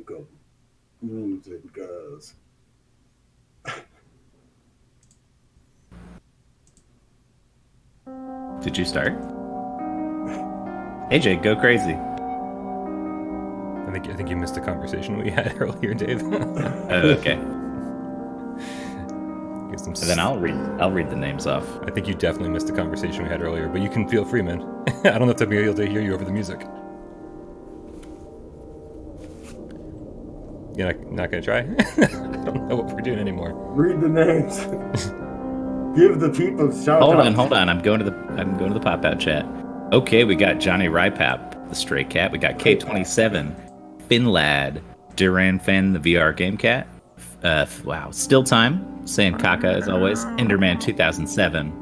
uncle. And girls. Did you start? AJ, go crazy. I think you missed the conversation we had earlier, Dave. Okay. And then I'll read the names off. I think you definitely missed the conversation we had earlier, but you can feel free, man. I don't know if I'll be able to hear you over the music. You're not gonna try? I don't know what we're doing anymore. Read the names. Give the people shout out. Hold on. I'm going to the pop out chat. Okay, we got Johnny Rypap, the Stray Cat. We got K27, Finlad, Duran Fan, the VR Game Cat. Wow, Still Time, saying Kaka as always. Enderman 2007,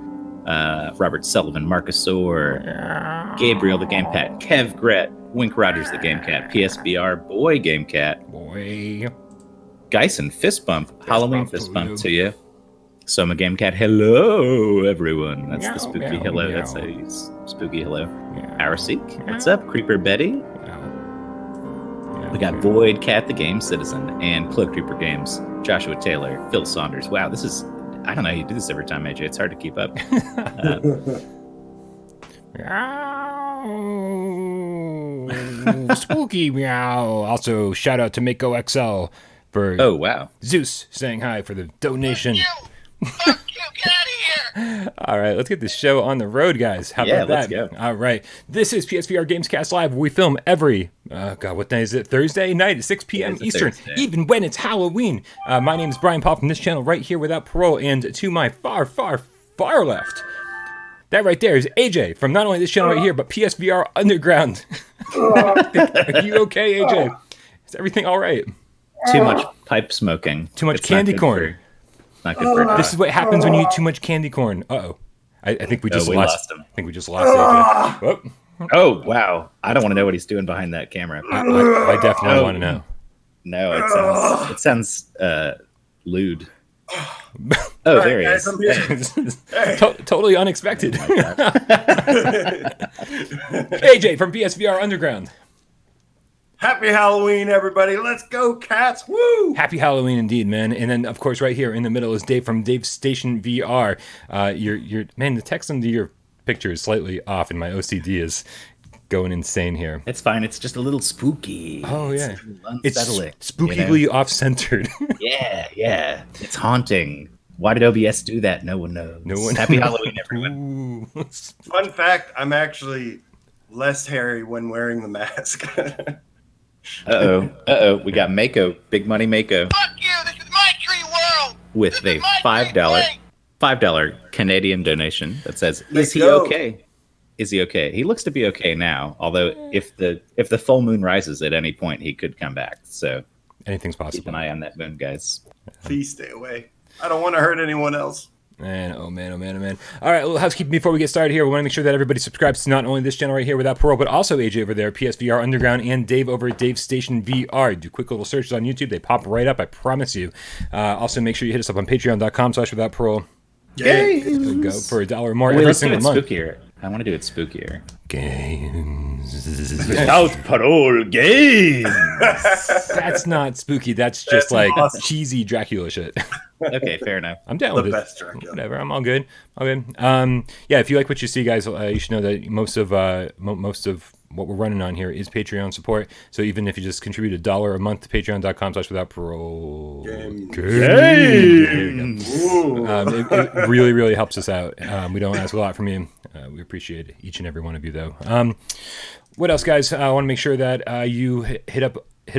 Robert Sullivan, Marcus Orr, Gabriel the Game Cat, Kev Gret, Wink Rogers the Game Cat, PSVR Boy Game Cat, Boy, Geisen Fist Bump, Halloween Fist Bump to you. Soma Game Cat, hello everyone. That's the spooky hello. That's a spooky hello. Arasik, what's up? Creeper Betty. We got Void Cat the Game Citizen and Cloak Creeper Games. Joshua Taylor, Phil Saunders. Wow, this is, I don't know, you do this every time, AJ. It's hard to keep up. Spooky meow. Also, shout out to Mako XL for Zeus saying hi for the donation. Fuck you, get out of here! All right, let's get this show on the road, guys. How about that? Let's go. All right, this is PSVR GamesCast Live. We film every, what night is it? Thursday night at 6 p.m. Eastern, even when it's Halloween. My name is Bryan Paul from this channel right here without parole, and to my far, far, far left, that right there is AJ from not only this channel right here, but PSVR Underground. Are you okay, AJ? Is everything all right? Too much pipe smoking. Too much candy corn. Not good for This is what happens when you eat too much candy corn. Uh-oh. I think we just lost him. I think we just lost AJ. Whoop. Oh, wow. I don't want to know what he's doing behind that camera. I definitely want to know. No, it sounds lewd. Oh, there he is. Totally unexpected. AJ from PSVR Underground. Happy Halloween, everybody. Let's go, cats. Woo! Happy Halloween indeed, man. And then, of course, right here in the middle is Dave from Davestation VR. Man, the text under your picture is slightly off, and my OCD is going insane here. It's fine. It's just a little spooky. Oh, yeah. It's unsettling. It's spookily off-centered. Yeah. It's haunting. Why did OBS do that? No one knows. Happy Halloween, everyone. Fun fact, I'm actually less hairy when wearing the mask. Uh-oh. We got Mako. Big money Mako. Fuck you, this is my tree world! With a $5 Canadian donation that says, Let's is he go. okay? Is he okay? He looks to be okay now, although if the full moon rises at any point, he could come back. So anything's keep possible. an eye on that moon, guys. Please stay away. I don't want to hurt anyone else. Man, oh man. All right, a little housekeeping before we get started here. We want to make sure that everybody subscribes to not only this channel right here without parole, but also AJ over there, PSVR Underground, and Dave over at Davestation VR. Do quick little searches on YouTube. They pop right up, I promise you. Also, make sure you hit us up on patreon.com/without parole. Yay! Go for $1 or more Wait, every let's do single it month. spookier. I want to do it spookier. Games. Without parole games. That's not spooky. That's just like cheesy Dracula shit. Okay, fair enough. I'm down with it. Best Dracula. Whatever. I'm all good. Yeah, if you like what you see, guys, you should know that most of what we're running on here is Patreon support. So even if you just contribute $1 a month to patreon.com/without parole. It really, really helps us out. We don't ask a lot from you. We appreciate each and every one of you, though. What else, guys? I want to make sure that you hit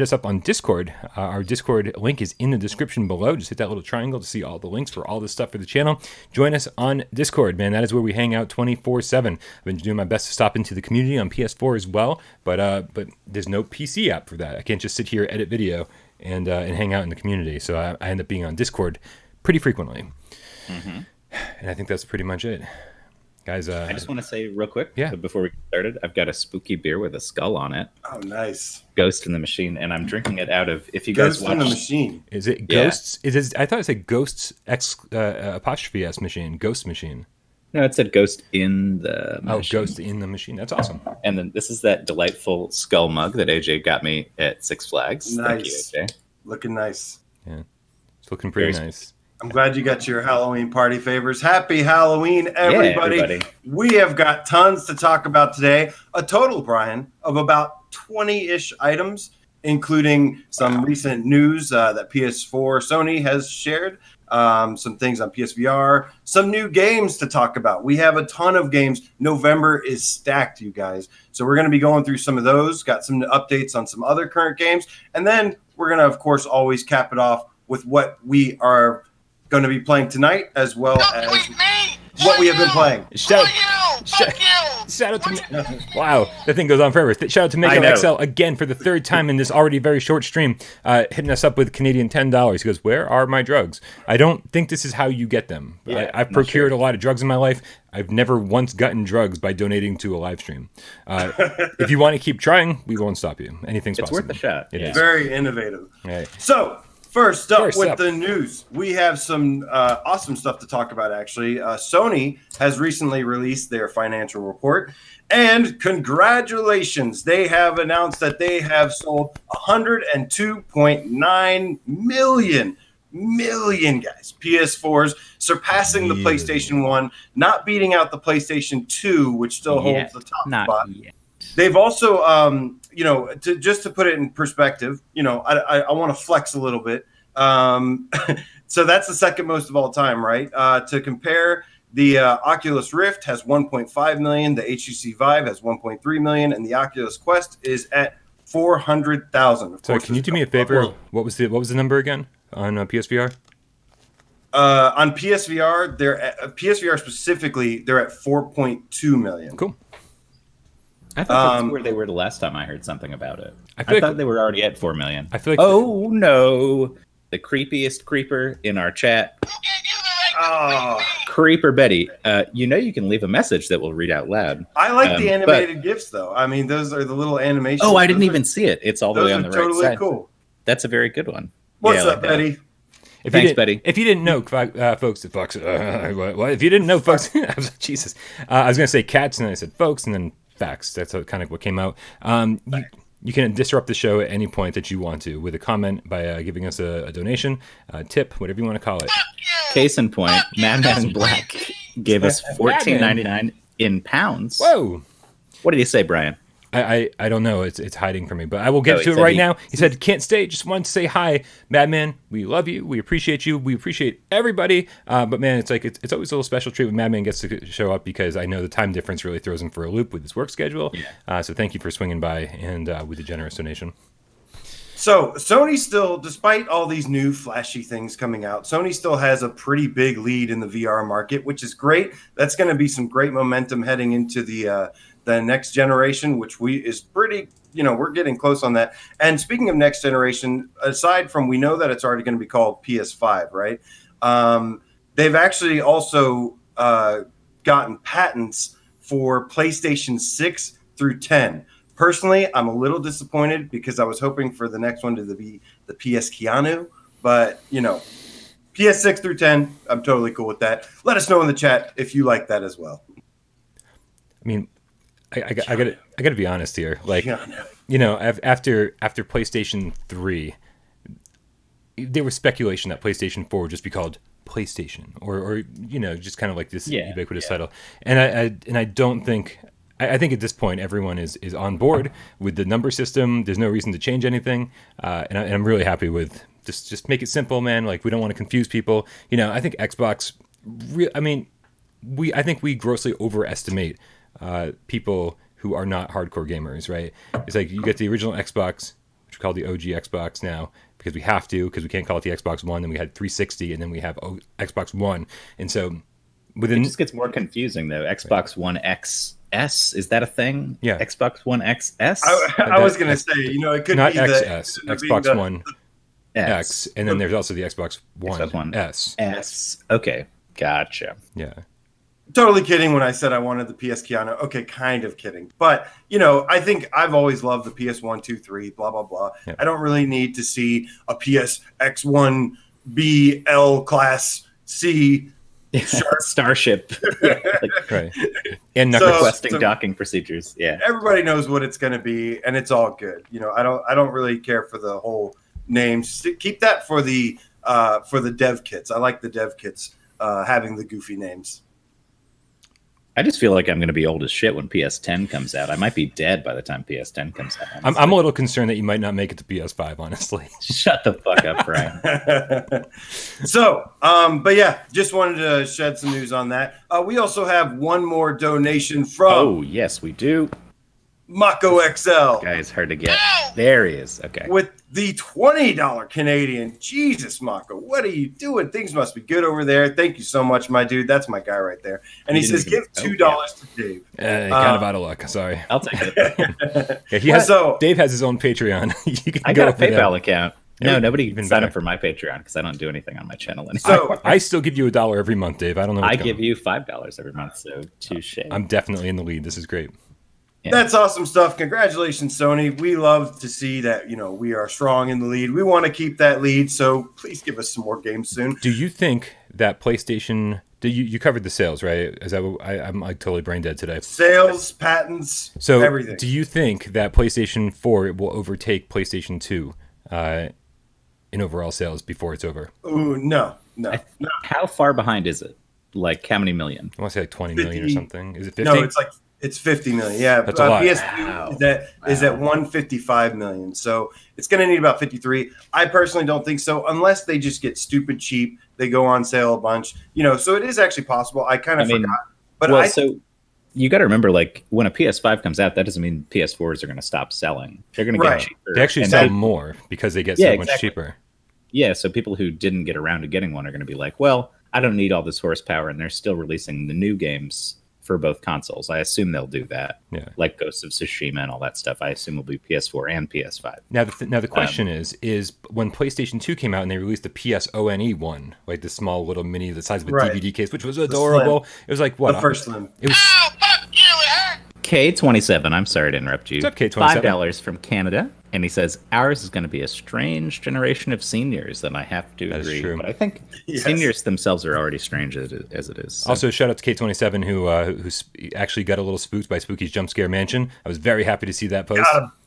us up on Discord. Our Discord link is in the description below. Just hit that little triangle to see all the links for all this stuff for the channel. Join us on Discord, man. That is where we hang out 24/7. I've been doing my best to stop into the community on PS4 as well, but there's no PC app for that. I can't just sit here, edit video, and hang out in the community. So I end up being on Discord pretty frequently. Mm-hmm. And I think that's pretty much it. Guys, I just want to say real quick, yeah, before we get started, I've got a spooky beer with a skull on it. Oh, nice. Ghost in the Machine, and I'm drinking it out of, if you Ghost guys watch... in the Machine. Is it Ghosts? I thought it said Ghosts apostrophe S machine, Ghost Machine. No, it said Ghost in the Oh, Machine. Ghost in the Machine. That's awesome. And then this is that delightful skull mug that AJ got me at Six Flags. Nice. Thank you, AJ. Looking nice. Yeah, it's looking pretty Very nice. I'm glad you got your Halloween party favors. Happy Halloween, everybody. everybody. We have got tons to talk about today. A total, Brian, of about 20-ish items, including some recent news that PS4 Sony has shared, some things on PSVR, some new games to talk about. We have a ton of games. November is stacked, you guys. So we're going to be going through some of those, got some updates on some other current games, and then we're going to, of course, always cap it off with what we are going to be playing tonight, as well Don't as tweet me! what we have been playing. Shout, Fuck you! shout out to wow, that thing goes on forever. Shout out to I Mako know. XL again for the third time in this already very short stream, hitting us up with Canadian $10. He goes, "Where are my drugs? I don't think this is how you get them. Yeah, I've not procured sure. a lot of drugs in my life. I've never once gotten drugs by donating to a live stream. If you want to keep trying, we won't stop you. Anything's It's possible. worth a shot. It Yeah. is. Very innovative. Right. So, first up First with up. the news, we have some awesome stuff to talk about, actually. Sony has recently released their financial report, and congratulations, they have announced that they have sold 102.9 million guys, PS4s, surpassing the Really? PlayStation 1, not beating out the PlayStation 2, which still Yeah, holds the top not spot. yet. They've also, just to put it in perspective, I want to flex a little bit. So that's the second most of all time, right? To compare, the Oculus Rift has 1.5 million, the HTC Vive has 1.3 million, and the Oculus Quest is at 400,000. So can you do me a favor? What was the number again on PSVR? On PSVR, PSVR specifically, they're at 4.2 million. Cool. I thought that's where they were the last time I heard something about it. I I, feel like- thought they were already at 4 million. I feel like Oh no, the creepiest creeper in our chat, Who gave you the right to Oh, tweet me? Creeper Betty. You can leave a message that we'll read out loud. I like the but- animated GIFs, though. I mean, those are the little animations. Oh, I didn't Those even see it. It's all the Those way are on the right totally side. cool. That's a very good one. What's Yeah, I like up, that. Betty? If Thanks, you didn't, Betty. If you didn't know, folks, what? If you didn't know, folks, I was, Jesus, I was going to say cats, and then I said folks, and then facts. That's kind of what came out. You can disrupt the show at any point that you want to with a comment by giving us a donation, a tip, whatever you want to call it. Case in point, Madman in Black gave us $14.99 in pounds. Whoa. What did he say, Brian? I don't know. It's hiding from me, but I will get he to it said right he- now. He said, "Can't stay. Just wanted to say hi, Madman. We love you. We appreciate you. We appreciate everybody. But man, it's always a little special treat when Madman gets to show up because I know the time difference really throws him for a loop with his work schedule. So thank you for swinging by and with a generous donation. So Sony still, despite all these new flashy things coming out, Sony still has a pretty big lead in the VR market, which is great. That's going to be some great momentum heading into the next generation, which is pretty, we're getting close on that. And speaking of next generation, aside from we know that it's already going to be called PS5, right? They've actually also gotten patents for PlayStation 6 through 10. Personally, I'm a little disappointed because I was hoping for the next one to be the PS Keanu, but PS6 through 10, I'm totally cool with that. Let us know in the chat if you like that as well. I mean, I gotta be honest here. Like, Keanu. after PlayStation 3, there was speculation that PlayStation 4 would just be called PlayStation, or just kind of like this ubiquitous title. And I don't think. I think at this point everyone is on board with the number system. There's no reason to change anything, and I'm really happy with just make it simple, man. Like, we don't want to confuse people. I think Xbox. I think we grossly overestimate people who are not hardcore gamers. Right? It's like you get the original Xbox, which we call the OG Xbox now because we have to, because we can't call it the Xbox One. Then we had 360, and then we have Xbox One, and so within It just gets more confusing though. Xbox One XS, is that a thing? Yeah. Xbox One XS. I was going to say, it could not be XS, Xbox One S. X, and then there's also the Xbox Xbox One One S. S. Okay, gotcha. Yeah. Totally kidding when I said I wanted the PS Keanu. Okay, kind of kidding. But, I think I've always loved the PS1, 2, 3, blah, blah, blah. Yeah. I don't really need to see a PS X1 B, L, Class C, Starship. Yeah, like Right. And requesting docking procedures. Yeah. Everybody knows what it's going to be, and it's all good. I don't really care for the whole names. Keep that for the dev kits. I like the dev kits having the goofy names. I just feel like I'm going to be old as shit when PS10 comes out. I might be dead by the time PS10 comes out. I'm a little concerned that you might not make it to PS5, honestly. Shut the fuck up, Bryan. So, but yeah, just wanted to shed some news on that. We also have one more donation from. Oh, yes, we do. Mako XL. Guy's hard to get. There he is. Okay. With the $20 Canadian. Jesus, Mako, what are you doing? Things must be good over there. Thank you so much, my dude. That's my guy right there. And he says, give $2 to Dave. Kind of out of luck. Sorry. I'll take it. Yeah, Dave has his own Patreon. I got a PayPal account. No, nobody even signed up for my Patreon because I don't do anything on my channel anymore. So I still give you $1 every month, Dave. I don't know. I give you $5 every month, so touche. I'm definitely in the lead. This is great. Yeah. That's awesome stuff. Congratulations, Sony. We love to see that, we are strong in the lead. We want to keep that lead, so please give us some more games soon. Do you think that PlayStation... You covered the sales, right? I'm like totally brain dead today. Sales, patents, so everything. Do you think that PlayStation 4 will overtake PlayStation 2 in overall sales before it's over? Ooh, no. How far behind is it? Like how many million? I want to say like 20 million or something. Is it 50? No, it's 50 million. Yeah, that's a lot. PS2 is at 155 million. So it's going to need about 53. I personally don't think so, unless they just get stupid cheap. They go on sale a bunch. So it is actually possible. I kind of forgot. But so you got to remember, like when a PS5 comes out, that doesn't mean PS4s are going to stop selling. They're going to get cheaper. They actually sell more because they get so much cheaper. Yeah, so people who didn't get around to getting one are going to be like, well, I don't need all this horsepower, and they're still releasing the new games for both consoles. I assume they'll do that. Yeah. Like Ghost of Tsushima and all that stuff. I assume will be PS4 and PS5. Now the question is when PlayStation 2 came out and they released the PSONE one, like the small little mini, the size of a DVD case, which was adorable. It was like what? The first Slim. It was fuck you, it hurt. K27, I'm sorry to interrupt you. What's up, K27? $5 from Canada. And he says, ours is going to be a strange generation of seniors, and I have to agree. Is true. But I think seniors themselves are already strange as it is. So. Also, shout out to K27, who actually got a little spooked by Spooky's Jump Scare Mansion. I was very happy to see that post.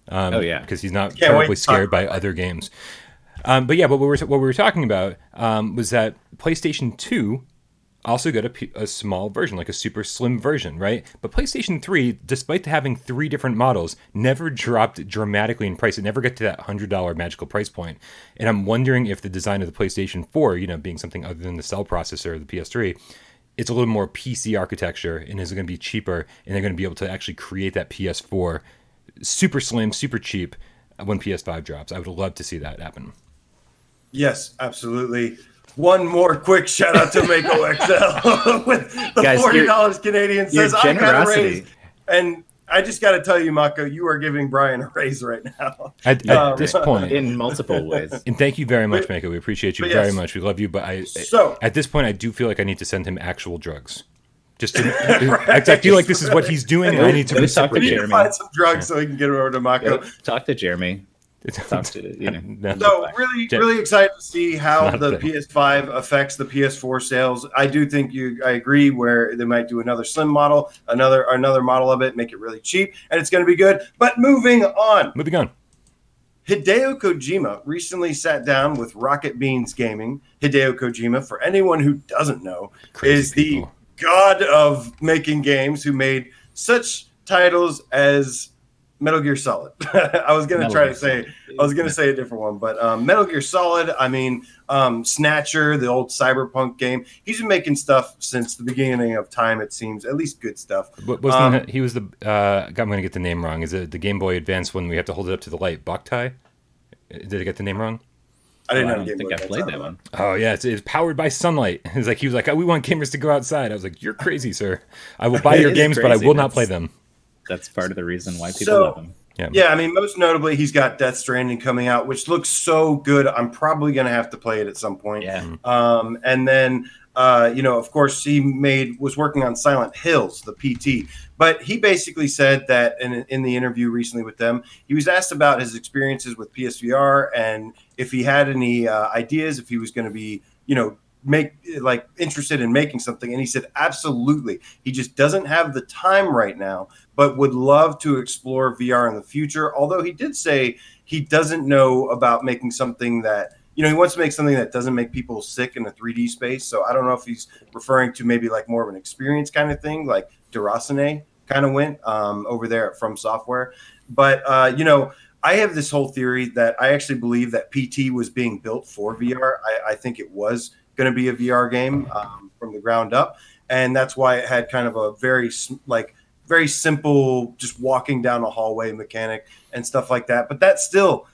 Because he's not terribly scared by other games. But what we were talking about was that PlayStation 2 also got a small version, like a super slim version, right? But PlayStation 3, despite having 3 different models, never dropped dramatically in price. It never got to that $100 magical price point. And I'm wondering if the design of the PlayStation 4, being something other than the cell processor of the PS3, it's a little more PC architecture and is going to be cheaper, and they're going to be able to actually create that PS4 super slim, super cheap when PS5 drops. I would love to see that happen. Yes, absolutely. One more quick shout out to Mako XL with the Guys, $40 Canadian says I got a raise. And I just got to tell you, Mako, you are giving Bryan a raise right now. At this point, in multiple ways. And thank you very much, Mako. We appreciate you very much. We love you. But at this point, I do feel like I need to send him actual drugs. Just to, I feel like this is what he's doing. And I need to talk to Jeremy. Find some drugs so we can get him over to Mako. Talk to Jeremy. Talk to So really excited to see how the PS5 affects the PS4 sales. I do think I agree where they might do another slim model, another model of it, make it really cheap, and it's going to be good. But moving on. Hideo Kojima recently sat down with Rocket Beans Gaming. Hideo Kojima, for anyone who doesn't know, is the god of making games, who made such titles as Metal Gear Solid. I was going to say a different one, but Metal Gear Solid, Snatcher, the old Cyberpunk game. He's been making stuff since the beginning of time, it seems, at least good stuff. But he was the, I'm going to get the name wrong. Is it the Game Boy Advance when we have to hold it up to the light? Boktai? Did I get the name wrong? I didn't I don't think I played that one. Oh, yeah, it's powered by sunlight. He was like, we want gamers to go outside. I was like, you're crazy, sir. I will buy your games, but I will not play them. That's part of the reason why people love him. Yeah, most notably, he's got Death Stranding coming out, which looks so good. I'm probably going to have to play it at some point. Yeah. And then, of course, he was working on Silent Hills, the PT. But he basically said that in the interview recently with them, he was asked about his experiences with PSVR and if he had any ideas, if he was going to be, interested in making something? And he said, absolutely. He just doesn't have the time right now, but would love to explore VR in the future. Although he did say he doesn't know about making something that, he wants to make something that doesn't make people sick in a 3D space. So I don't know if he's referring to maybe like more of an experience kind of thing, like Durasane kind of went over there at From Software. But, I have this whole theory that I actually believe that PT was being built for VR. I think it was going to be a VR game from the ground up. And that's why it had kind of a very simple, just walking down a hallway mechanic and stuff like that. But that still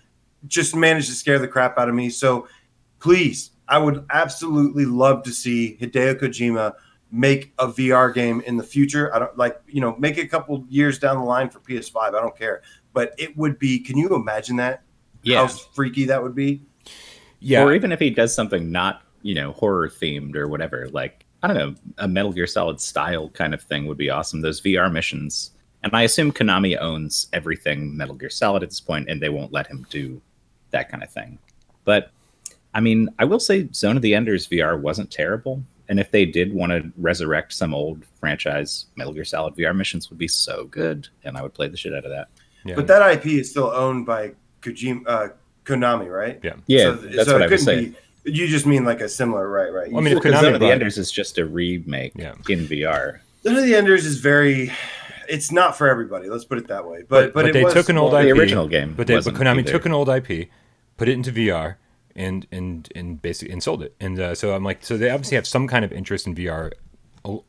just managed to scare the crap out of me. So please, I would absolutely love to see Hideo Kojima make a VR game in the future. I don't make it a couple years down the line for PS5. I don't care. But it would be, can you imagine that? Yeah. How freaky that would be? Yeah. Or even if he does something not, horror themed or whatever, like, I don't know, a Metal Gear Solid style kind of thing would be awesome. Those VR missions. And I assume Konami owns everything Metal Gear Solid at this point, and they won't let him do that kind of thing. But, I mean, I will say Zone of the Enders VR wasn't terrible. And if they did want to resurrect some old franchise, Metal Gear Solid VR missions would be so good, and I would play the shit out of that. Yeah. But that IP is still owned by Konami, right? Yeah, yeah. That's what I was saying. You just mean like a similar, right? I mean, if Zone of the Enders is just a remake in VR. Zone of the Enders is it's not for everybody. Let's put it that way. But they took an old IP, the original game. But Konami took an old IP, put it into VR, and basically sold it. And so I'm like, so they obviously have some kind of interest in VR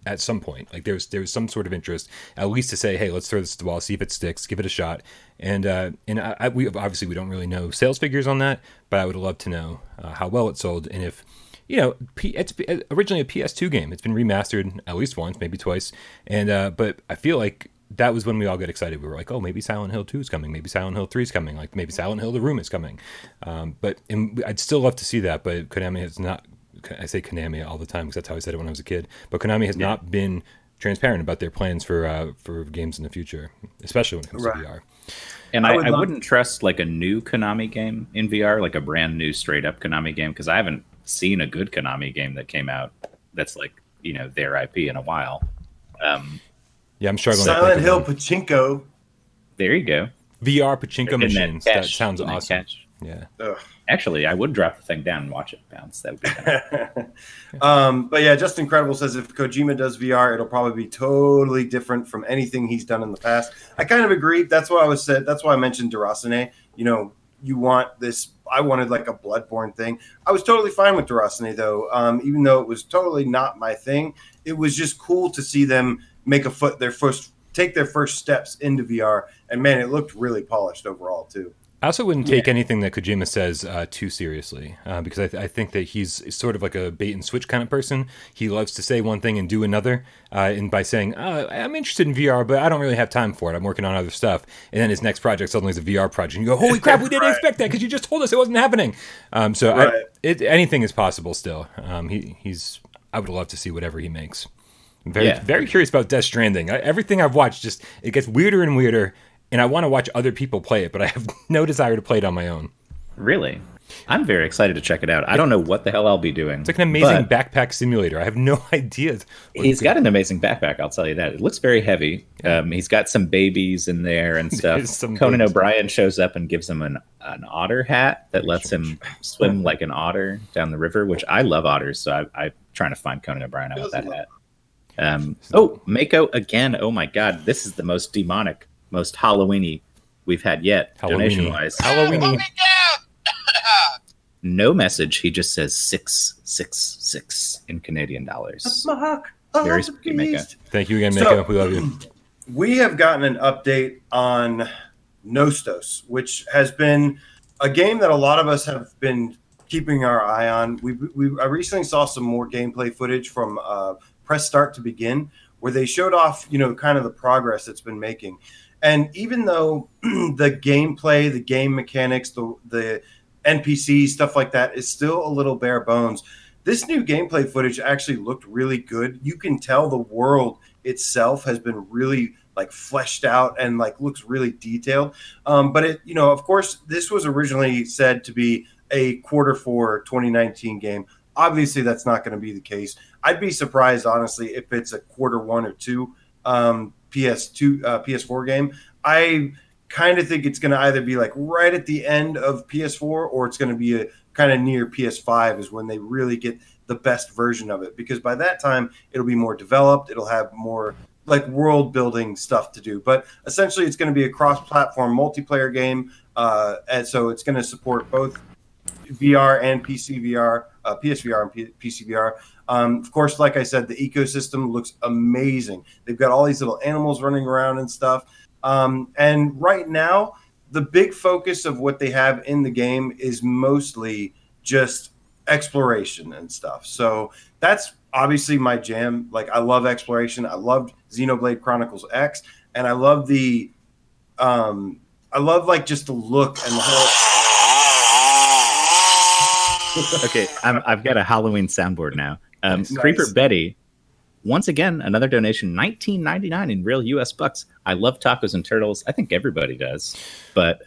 at some point. Like there's some sort of interest, at least to say, hey, let's throw this to the wall, see if it sticks, give it a shot. And we obviously don't really know sales figures on that, but I would love to know how well it sold, and if it's originally a PS2 game. It's been remastered at least once, maybe twice, and but I feel like that was when we all got excited. We were like, oh, maybe Silent Hill 2 is coming, maybe Silent Hill 3 is coming, like maybe Silent Hill The Room is coming. But I'd still love to see that, but Konami has not. I say Konami all the time because that's how I said it when I was a kid. But Konami has not been transparent about their plans for games in the future, especially when it comes to VR. And I wouldn't trust like a new Konami game in VR, like a brand new straight up Konami game, because I haven't seen a good Konami game that came out that's like their IP in a while. I'm struggling. Silent Hill Pachinko. There you go. VR Pachinko machines. That sounds awesome. Yeah. Ugh. Actually, I would drop the thing down and watch it bounce. That would be kind of... But yeah, Just Incredible says if Kojima does VR, it'll probably be totally different from anything he's done in the past. I kind of agree. That's what I was said. That's why I mentioned Durasane. You want this. I wanted like a Bloodborne thing. I was totally fine with Durasane though, even though it was totally not my thing. It was just cool to see them take their first steps into VR, and man, it looked really polished overall too. I also wouldn't take anything that Kojima says too seriously because I think that he's sort of like a bait and switch kind of person. He loves to say one thing and do another, and by saying, I'm interested in VR, but I don't really have time for it. I'm working on other stuff. And then his next project suddenly is a VR project. And you go, holy crap, we didn't expect that because you just told us it wasn't happening. Anything is possible still. I would love to see whatever he makes. I'm very curious about Death Stranding. Everything I've watched, it gets weirder and weirder. And I want to watch other people play it, but I have no desire to play it on my own. Really? I'm very excited to check it out. I don't know what the hell I'll be doing. It's like an amazing backpack simulator. I have no idea. He's got an amazing backpack, I'll tell you that. It looks very heavy. He's got some babies in there and stuff. Conan O'Brien shows up and gives him an otter hat that lets him swim like an otter down the river, which I love otters, so I'm trying to find Conan O'Brien out with that hat. Mako again. Oh my God, this is the most demonic, most Halloween-y we've had yet, donation-wise. Halloween-y. No message. He just says 666 in Canadian dollars. Very spooky, Mako. Thank you again, Mako. We love you. We have gotten an update on Nostos, which has been a game that a lot of us have been keeping our eye on. I recently saw some more gameplay footage from Press Start to Begin, where they showed off, kind of the progress it's been making. And even though the gameplay, the game mechanics, the NPCs, stuff like that is still a little bare bones, this new gameplay footage actually looked really good. You can tell the world itself has been really fleshed out and looks really detailed. But it, of course, this was originally said to be a Q4 2019 game. Obviously, that's not going to be the case. I'd be surprised, honestly, if it's a Q1 or two PS4 game. I kind of think it's going to either be like right at the end of PS4 or it's going to be a kind of near PS5 is when they really get the best version of it, because by that time it'll be more developed. It'll have more like world building stuff to do. But essentially, it's going to be a cross-platform multiplayer game, and so it's going to support both VR and PC VR, PSVR and PC VR. Of course, like I said, the ecosystem looks amazing. They've got all these little animals running around and stuff. And right now, the big focus of what they have in the game is mostly just exploration and stuff. So that's obviously my jam. Like, I love exploration. I loved Xenoblade Chronicles X, and I love like just the look and the whole. Okay, I've got a Halloween soundboard now. Nice. Creeper Betty, once again, another donation, $19.99 in real US bucks. I love tacos and turtles. I think everybody does. But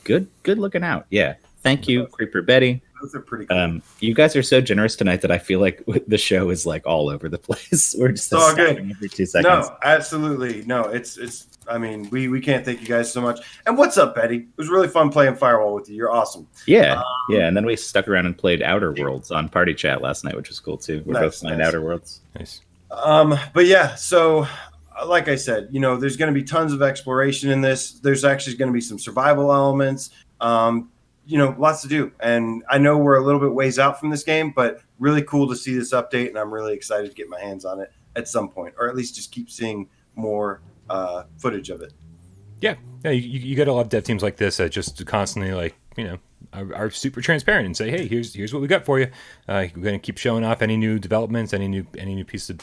good looking out. Yeah. Thank you, Creeper Betty. Those are pretty cool. You guys are so generous tonight that I feel like the show is like all over the place. We're just all good every 2 seconds. No, absolutely. No, it's I mean, we can't thank you guys so much. And what's up, Betty? It was really fun playing Firewall with you. You're awesome. Yeah. And then we stuck around and played Outer Worlds on Party Chat last night, which was cool too. We're both playing Outer Worlds. Nice. But yeah, so like I said, there's going to be tons of exploration in this. There's actually going to be some survival elements. Lots to do. And I know we're a little bit ways out from this game, but really cool to see this update, and I'm really excited to get my hands on it at some point, or at least just keep seeing more footage of it. Yeah, you got to love dev teams like this that just constantly are super transparent and say, hey, here's what we got for you. We're going to keep showing off any new developments, any new piece of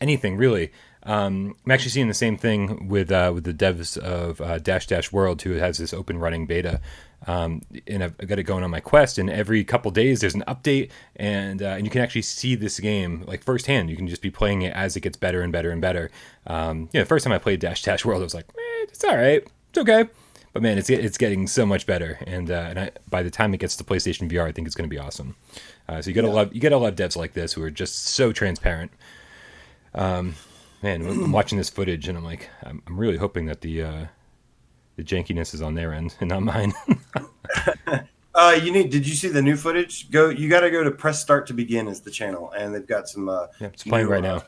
anything really. I'm actually seeing the same thing with the devs of Dash World, who has this open running beta. And I've got it going on my Quest, and every couple days there's an update, and you can actually see this game like firsthand. You can just be playing it as it gets better and better and better. The first time I played Dash World, I was like, it's all right, it's okay. But man, it's getting so much better, and by the time it gets to PlayStation VR, I think it's going to be awesome. So you gotta love devs like this who are just so transparent. Man, I'm watching this footage, and I'm like, I'm really hoping that the jankiness is on their end and not mine. Did you see the new footage? You got to go to Press Start to Begin as the channel, and they've got some. It's playing right now.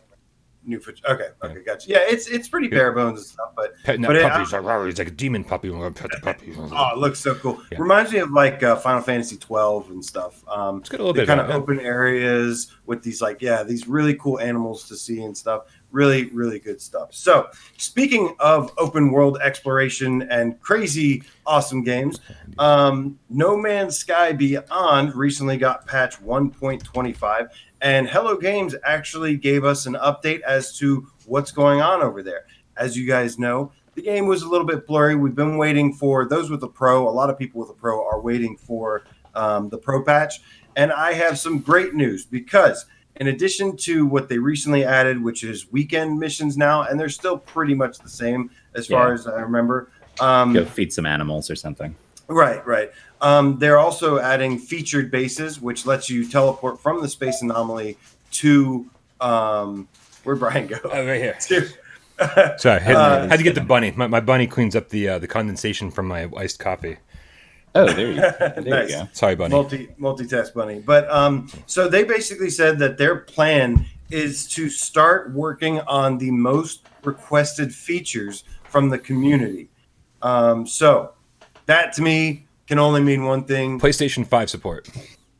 New footage. Okay, gotcha. Yeah, it's pretty bare bones and stuff, but petting that puppy. He's like a demon puppy. Pet the puppy. Oh, it looks so cool. Yeah. Reminds me of like Final Fantasy 12 and stuff. It's got a little bit kind of open areas with these these really cool animals to see and stuff. Really, really good stuff. So, speaking of open world exploration and crazy awesome games, No Man's Sky Beyond recently got patch 1.25, and Hello Games actually gave us an update as to what's going on over there. As you guys know, the game was a little bit blurry. We've been waiting for those with a Pro. A lot of people with a Pro are waiting for the Pro patch, and I have some great news, because in addition to what they recently added, which is weekend missions now, and they're still pretty much the same as far as I remember. Go feed some animals or something. Right. They're also adding featured bases, which lets you teleport from the space anomaly to where'd Bryan go? Oh, right here. Sorry, had to get the bunny. My bunny cleans up the condensation from my iced coffee. Oh, there you Nice. go. Sorry, Bunny. Multitask Bunny. But so they basically said that their plan is to start working on the most requested features from the community. So that to me can only mean one thing: PlayStation 5 support.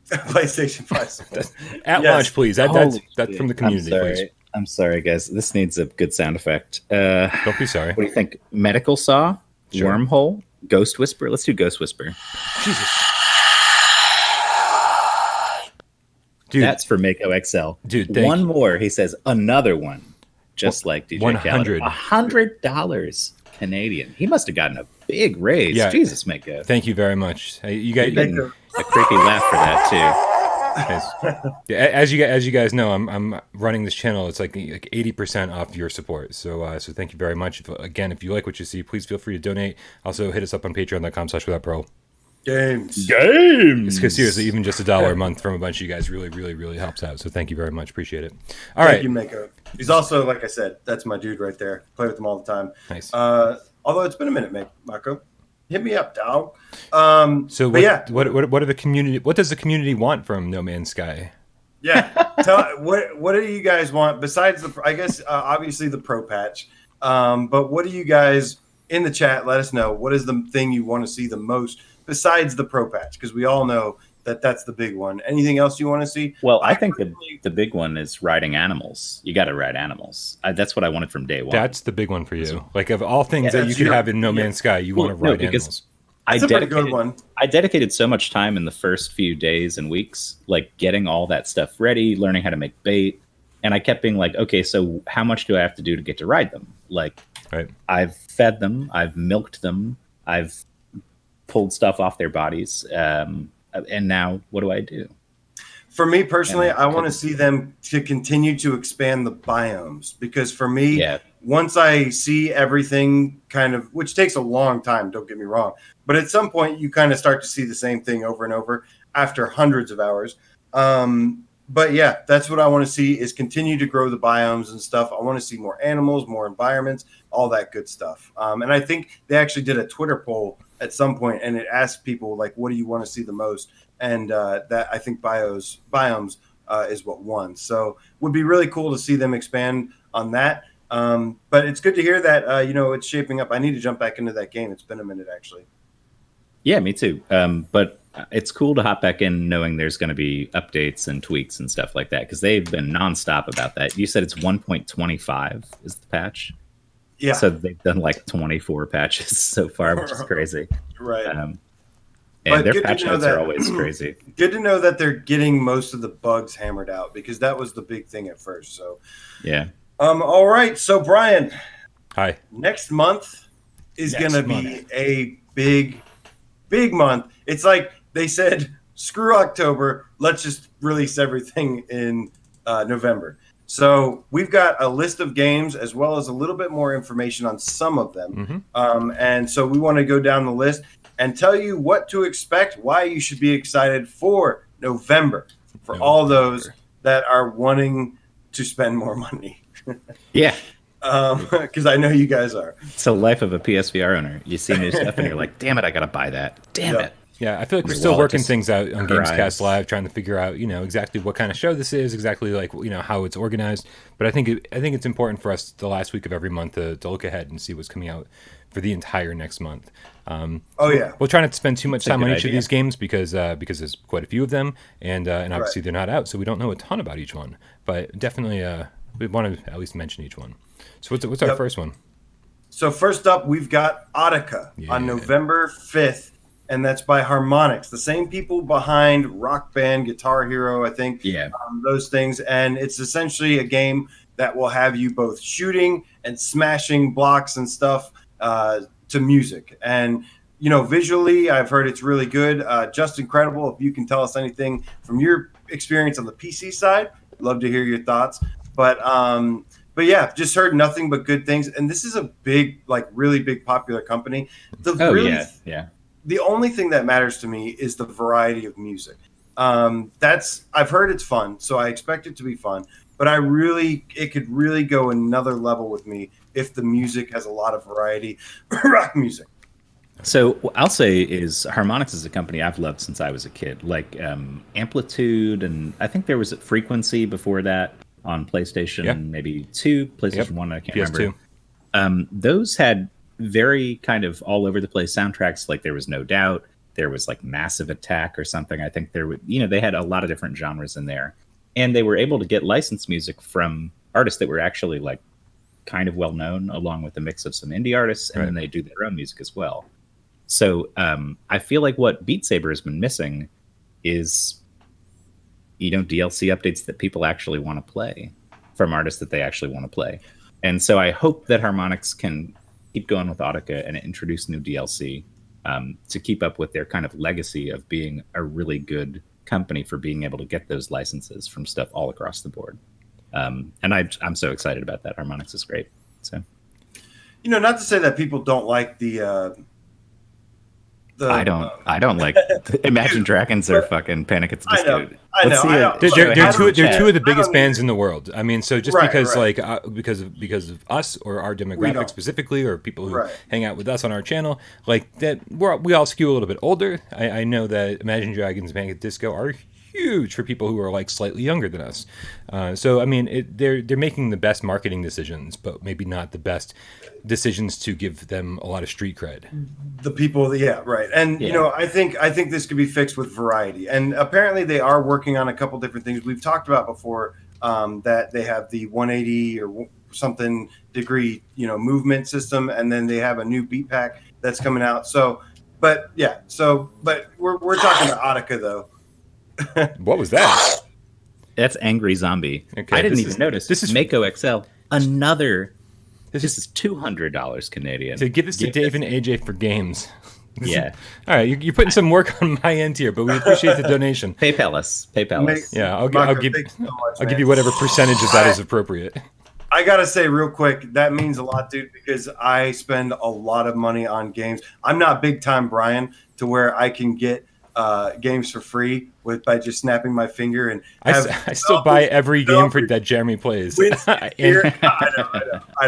PlayStation 5 support. At launch, please. That's from the community, please. I'm sorry, guys. This needs a good sound effect. Don't be sorry. What do you think? Medical saw, Sure. wormhole, ghost whisper. Let's do ghost whisper. Jesus. Dude, that's for Mako XL. Dude, one more. He says another one, just like DJ 100. $100 Canadian. He must have gotten a big raise. Yeah. Jesus, Mako. Thank you very much. You got a creepy laugh for that too. As you guys know, I'm running this channel. It's like 80% off your support. So thank you very much. If you like what you see, please feel free to donate. Also, hit us up on patreon.com/withoutparole. Games. Because seriously, even just $1 a month from a bunch of you guys really, really, really helps out. So thank you very much. Appreciate it. All right. Thank you, Mako. He's also, like I said, that's my dude right there. Play with him all the time. Nice. Although it's been a minute, Mako. Hit me up, dog. So what are the community? What does the community want from No Man's Sky? Yeah. What do you guys want besides I guess obviously the pro patch. But what do you guys in the chat? Let us know. What is the thing you want to see the most besides the pro patch? Because we all know that's the big one. Anything else you want to see? Well, I think the big one is riding animals. You got to ride animals. That's what I wanted from day one. That's the big one for you. Like of all things that you could have in No Man's Sky, you want to ride animals. That's a pretty good one. I dedicated so much time in the first few days and weeks, like getting all that stuff ready, learning how to make bait. And I kept being like, okay, so how much do I have to do to get to ride them? Like, right. I've fed them, I've milked them, I've pulled stuff off their bodies. And now what do I do? For me personally, I want to see them to continue to expand the biomes because for me, once I see everything kind of, which takes a long time, don't get me wrong, but at some point you kind of start to see the same thing over and over after hundreds of hours. But yeah, that's what I want to see is continue to grow the biomes and stuff. I want to see more animals, more environments, all that good stuff. And I think they actually did a Twitter poll at some point and it asked people like, what do you want to see the most? And that I think biomes is what won. So would be really cool to see them expand on that. But it's good to hear that, it's shaping up. I need to jump back into that game. It's been a minute, actually. Yeah, me too. But it's cool to hop back in knowing there's going to be updates and tweaks and stuff like that because they've been nonstop about that. You said it's 1.25 is the patch? Yeah. So they've done like 24 patches so far, which is crazy. Right. And their patch notes are always crazy. Good to know that they're getting most of the bugs hammered out because that was the big thing at first. So yeah. All right. So Bryan. Hi. Next month is going to be a big month. It's like they said, screw October. Let's just release everything in November. So we've got a list of games as well as a little bit more information on some of them. Mm-hmm. And so we want to go down the list and tell you what to expect, why you should be excited for November, for all those that are wanting to spend more money. Yeah. Because I know you guys are. It's the life of a PSVR owner. You see new stuff and you're like, damn it, I got to buy that. Damn it. Yeah, I feel like we're still working things out on GAMESCAST Live, trying to figure out, exactly what kind of show this is, exactly like, how it's organized. But I think it's important for us the last week of every month to look ahead and see what's coming out for the entire next month. We'll try not to spend too much time on each of these games because there's quite a few of them, and obviously they're not out, so we don't know a ton about each one. But definitely, we want to at least mention each one. So what's our first one? So first up, we've got Audica on November 5th. And that's by Harmonix, the same people behind Rock Band, Guitar Hero, I think. Yeah. Those things. And it's essentially a game that will have you both shooting and smashing blocks and stuff to music. And, visually, I've heard it's really good. Just incredible. If you can tell us anything from your experience on the PC side, I'd love to hear your thoughts. But yeah, just heard nothing but good things. And this is a big, really big popular company. The only thing that matters to me is the variety of music. I've heard it's fun, so I expect it to be fun. But it could really go another level with me if the music has a lot of variety, rock music. So what I'll say is Harmonix is a company I've loved since I was a kid. Like Amplitude, and I think there was a Frequency before that on PlayStation, maybe 2, PlayStation 1, I can't remember. Those had very kind of all over the place soundtracks. Like there was No Doubt, there was like Massive Attack or something. I think they had a lot of different genres in there, and they were able to get licensed music from artists that were actually like kind of well known, along with a mix of some indie artists, and then they do their own music as well. So I feel like what Beat Saber has been missing is DLC updates that people actually want to play from artists that they actually want to play. And so I hope that Harmonix can keep going with Audica and introduce new DLC to keep up with their kind of legacy of being a really good company for being able to get those licenses from stuff all across the board. And I'm so excited about that. Harmonix is great. So, not to say that people don't like the I don't like Imagine Dragons are fucking Panic at the Disco. I know. They're two of the biggest bands in the world. I mean, so just because right. because of us or our demographic specifically, or people who hang out with us on our channel, like that, we all skew a little bit older. I know that Imagine Dragons and Panic at the Disco are huge for people who are like slightly younger than us. So I mean, they're making the best marketing decisions, but maybe not the best decisions to give them a lot of street cred. The people, and you know, I think this could be fixed with variety, and apparently they are working on a couple different things we've talked about before. That they have the 180 or something degree, you know, movement system, and then they have a new beat pack that's coming out. But we're talking to Audica though. What was that? That's Angry Zombie. Okay, I didn't even notice. This is Mako XL. Another. This is $200 Canadian. So give this to Dave and AJ for games. Yeah. All right, you're putting some work on my end here, but we appreciate the donation. PayPal us. Yeah, I'll give you whatever percentage of that is appropriate. I gotta say real quick, that means a lot, dude, because I spend a lot of money on games. I'm not big time Bryan to where I can get games for free by just snapping my finger and I still buy every game that Jeremy plays. I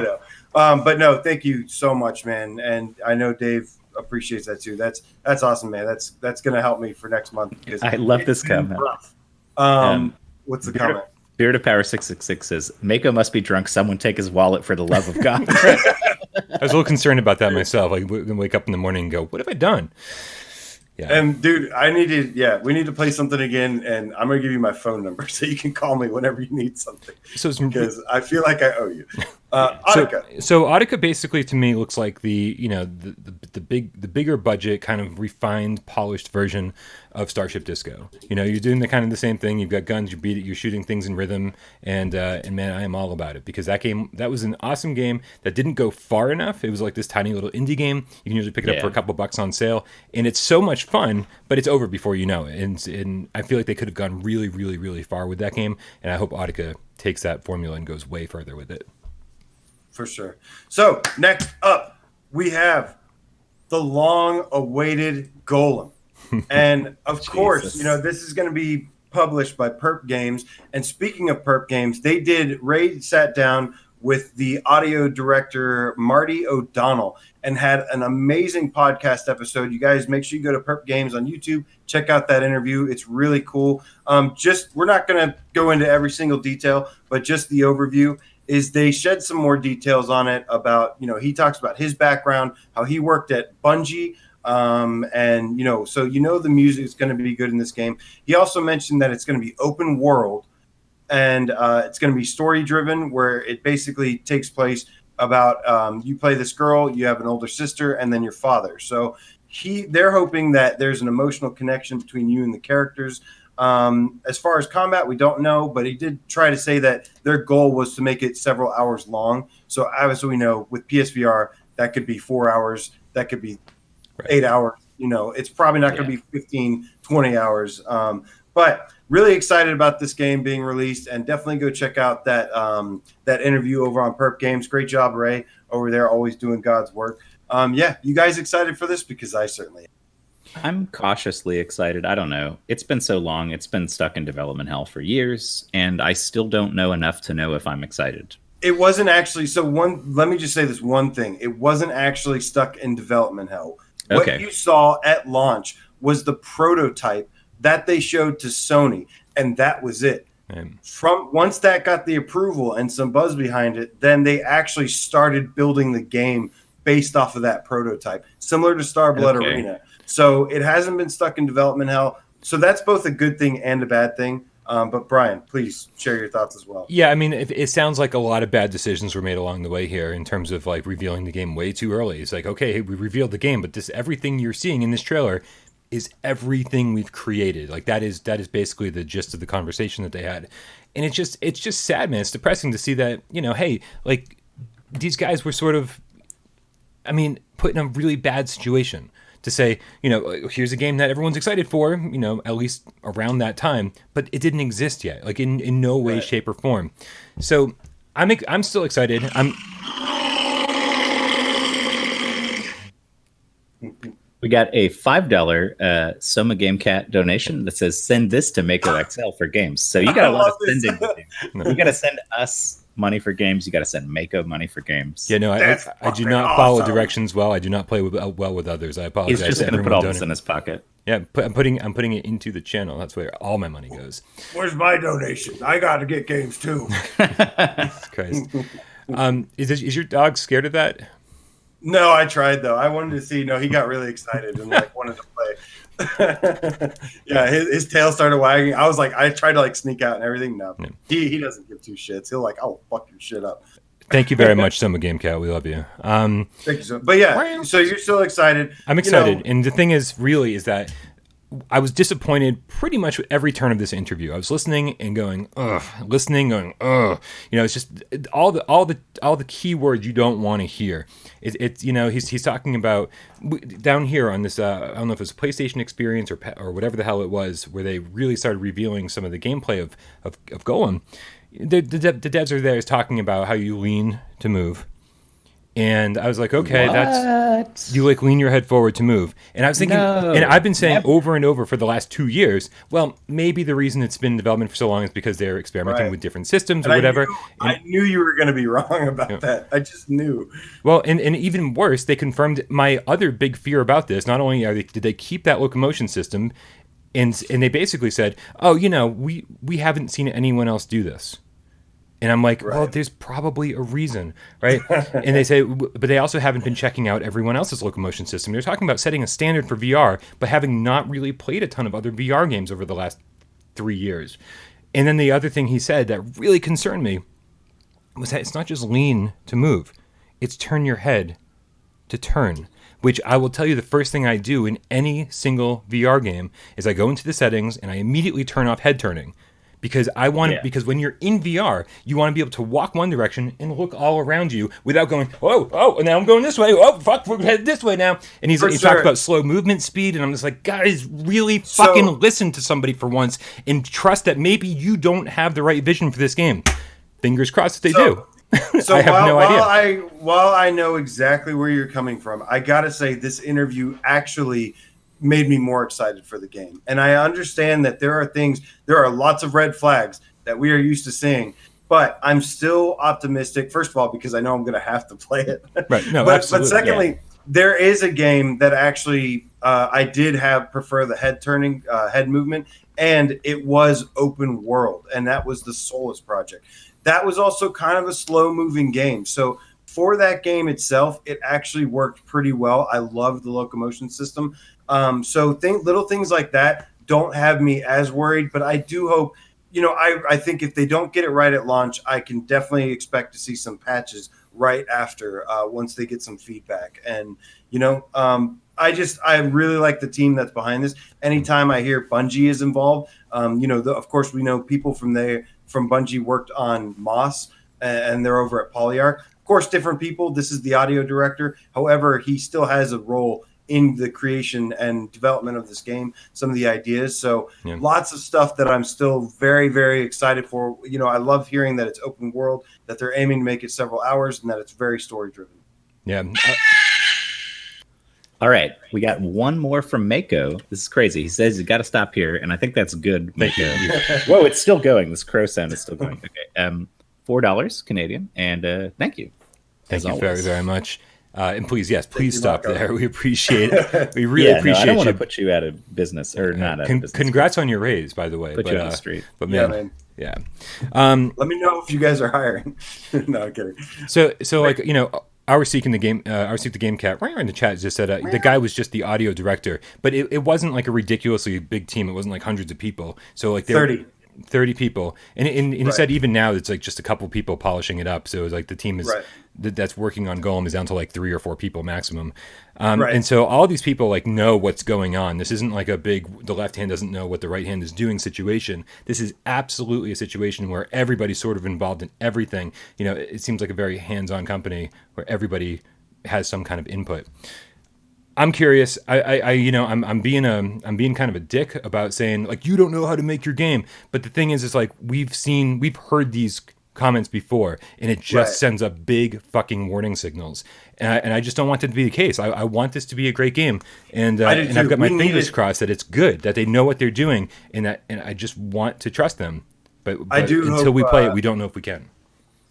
know. But no, thank you so much, man. And I know Dave appreciates that too. That's awesome, man. That's gonna help me for next month because I love this comment. What's the comment? Spirit of Power 666 says, Mako must be drunk. Someone take his wallet for the love of God. I was a little concerned about that myself. Like, wake up in the morning and go, what have I done? Yeah. And dude, we need to play something again, and I'm gonna give you my phone number so you can call me whenever you need something. Because I feel like I owe you. Audica. So Audica basically to me looks like the bigger budget, kind of refined, polished version of Starship Disco. You know, you're doing the same thing. You've got guns, you're shooting things in rhythm, and man, I am all about it because that was an awesome game that didn't go far enough. It was like this tiny little indie game. You can usually pick it up for a couple bucks on sale, and it's so much fun, but it's over before you know it. And I feel like they could have gone really, really, really far with that game, and I hope Audica takes that formula and goes way further with it. For sure. So next up, we have the long-awaited Golem. And of course, you know, this is going to be published by Perp Games. And speaking of Perp Games, Ray sat down with the audio director, Marty O'Donnell, and had an amazing podcast episode. You guys make sure you go to Perp Games on YouTube. Check out that interview. It's really cool. We're not going to go into every single detail, but just the overview is they shed some more details on it about, you know, he talks about his background, how he worked at Bungie, and, you know, so, you know, the music is going to be good in this game. He also mentioned that it's going to be open world and it's going to be story driven, where it basically takes place about you play this girl, you have an older sister, and then your father. So they're hoping that there's an emotional connection between you and the characters. As far as combat, we don't know, but he did try to say that their goal was to make it several hours long. So as we know, with PSVR, that could be 4 hours, that could be 8 hours. You know, it's probably not going to be 15, 20 hours. But really excited about this game being released, and definitely go check out that interview over on Perp Games. Great job, Ray, over there, always doing God's work. You guys excited for this? Because I certainly am. I'm cautiously excited. I don't know. It's been so long. It's been stuck in development hell for years, and I still don't know enough to know if I'm excited. It wasn't actually let me just say this one thing. It wasn't actually stuck in development hell. Okay. What you saw at launch was the prototype that they showed to Sony, and that was it. From once that got the approval and some buzz behind it, then they actually started building the game based off of that prototype, similar to Starblood Arena. So it hasn't been stuck in development hell. So that's both a good thing and a bad thing. But Bryan, please share your thoughts as well. Yeah, I mean, it sounds like a lot of bad decisions were made along the way here in terms of like revealing the game way too early. It's like, okay, we revealed the game, but everything you're seeing in this trailer is everything we've created. Like that is basically the gist of the conversation that they had. And it's just sad, man. It's depressing to see that, you know, hey, like these guys were sort of, I mean, put in a really bad situation to say, you know, here's a game that everyone's excited for, you know, at least around that time, but it didn't exist yet, like in no way, shape, or form. So I'm still excited. We got a $5 Soma Game Cat donation that says, "Send this to Mako XL for games." So you got a lot of sending. You got to send us money for games. You got to send Mako money for games. Yeah, no, I do not follow directions well. I do not play well with others. I apologize. He's just going to put all this in his pocket. Yeah, I'm putting it into the channel. That's where all my money goes. Where's my donation? I got to get games too. Christ. Is your dog scared of that? No, I tried though. I wanted to see. No, he got really excited and like wanted to play. Yeah, his tail started wagging. I was like, I tried to like sneak out and everything. No, he doesn't give two shits. He'll like, I'll fuck your shit up. Thank you very much, Soma Game Cat. We love you. Thank you so. But yeah, so you're still excited. I'm excited, and the thing is, really, is that I was disappointed pretty much with every turn of this interview. I was listening and going, ugh, ugh. It's just all the keywords you don't want to hear. It's he's talking about down here on this. I don't know if it was PlayStation Experience or whatever the hell it was, where they really started revealing some of the gameplay of Golem. The devs are there is talking about how you lean to move. And I was like, okay, that's you like lean your head forward to move. And I was thinking, and I've been saying over and over for the last 2 years, well, maybe the reason it's been in development for so long is because they're experimenting with different systems or whatever. I knew you were going to be wrong about that. I just knew. Well, and even worse, they confirmed my other big fear about this. Not only did they keep that locomotion system, and they basically said, oh, we haven't seen anyone else do this. And I'm like, well, there's probably a reason, right? And they say, but they also haven't been checking out everyone else's locomotion system. They're talking about setting a standard for VR, but having not really played a ton of other VR games over the last 3 years. And then the other thing he said that really concerned me was that it's not just lean to move. It's turn your head to turn, which I will tell you the first thing I do in any single VR game is I go into the settings and I immediately turn off head turning. Because because when you're in VR, you want to be able to walk one direction and look all around you without going, oh, now I'm going this way. Oh, fuck, we're headed this way now. And he talked about slow movement speed, and I'm just like, guys, really fucking listen to somebody for once and trust that maybe you don't have the right vision for this game. Fingers crossed that they do. So I have no idea. While I know exactly where you're coming from, I gotta say this interview actually made me more excited for the game. And I understand that there are lots of red flags that we are used to seeing, but I'm still optimistic, first of all, because I know I'm going to have to play it. Right. No, but secondly, there is a game that actually I did prefer the head movement, and it was open world, and that was the Solus project. That was also kind of a slow moving game. So for that game itself, it actually worked pretty well. I loved the locomotion system. So little things like that don't have me as worried, but I do hope, I think if they don't get it right at launch, I can definitely expect to see some patches right after once they get some feedback. And, I really like the team that's behind this. Anytime I hear Bungie is involved, of course we know people from Bungie worked on Moss and they're over at Polyarch. Of course, different people. This is the audio director. However, he still has a role in the creation and development of this game, some of the ideas. So lots of stuff that I'm still very, very excited for. I love hearing that it's open world, that they're aiming to make it several hours, and that it's very story driven. Yeah. All right. We got one more from Mako. This is crazy. He says you got to stop here. And I think that's good. Mako. Whoa, it's still going. This crow sound is still going. Okay. $4 Canadian. And thank you. Thank you very, very much. And please stop there. We appreciate it. We really appreciate I don't you. want to put you out of business or not out of business. Congrats on your raise, by the way. Put you on the street. But man. Let me know if you guys are hiring. No, I'm kidding. So our Seek the Game Cat right in the chat just said the guy was just the audio director, but it wasn't like a ridiculously big team. It wasn't like hundreds of people. So like 30 people, and he said even now it's like just a couple people polishing it up. So it's like the team is that's working on Golem is down to like 3 or 4 people maximum. And so all these people like know what's going on. This isn't like the left hand doesn't know what the right hand is doing situation. This is absolutely a situation where everybody's sort of involved in everything. It seems like a very hands-on company where everybody has some kind of input. I'm curious. I'm being kind of a dick about saying like you don't know how to make your game. But the thing is like we've heard these comments before, and it just sends up big fucking warning signals. And I just don't want it to be the case. I want this to be a great game, and I've got my fingers crossed that it's good, that they know what they're doing, and I just want to trust them. But until we play it, we don't know if we can.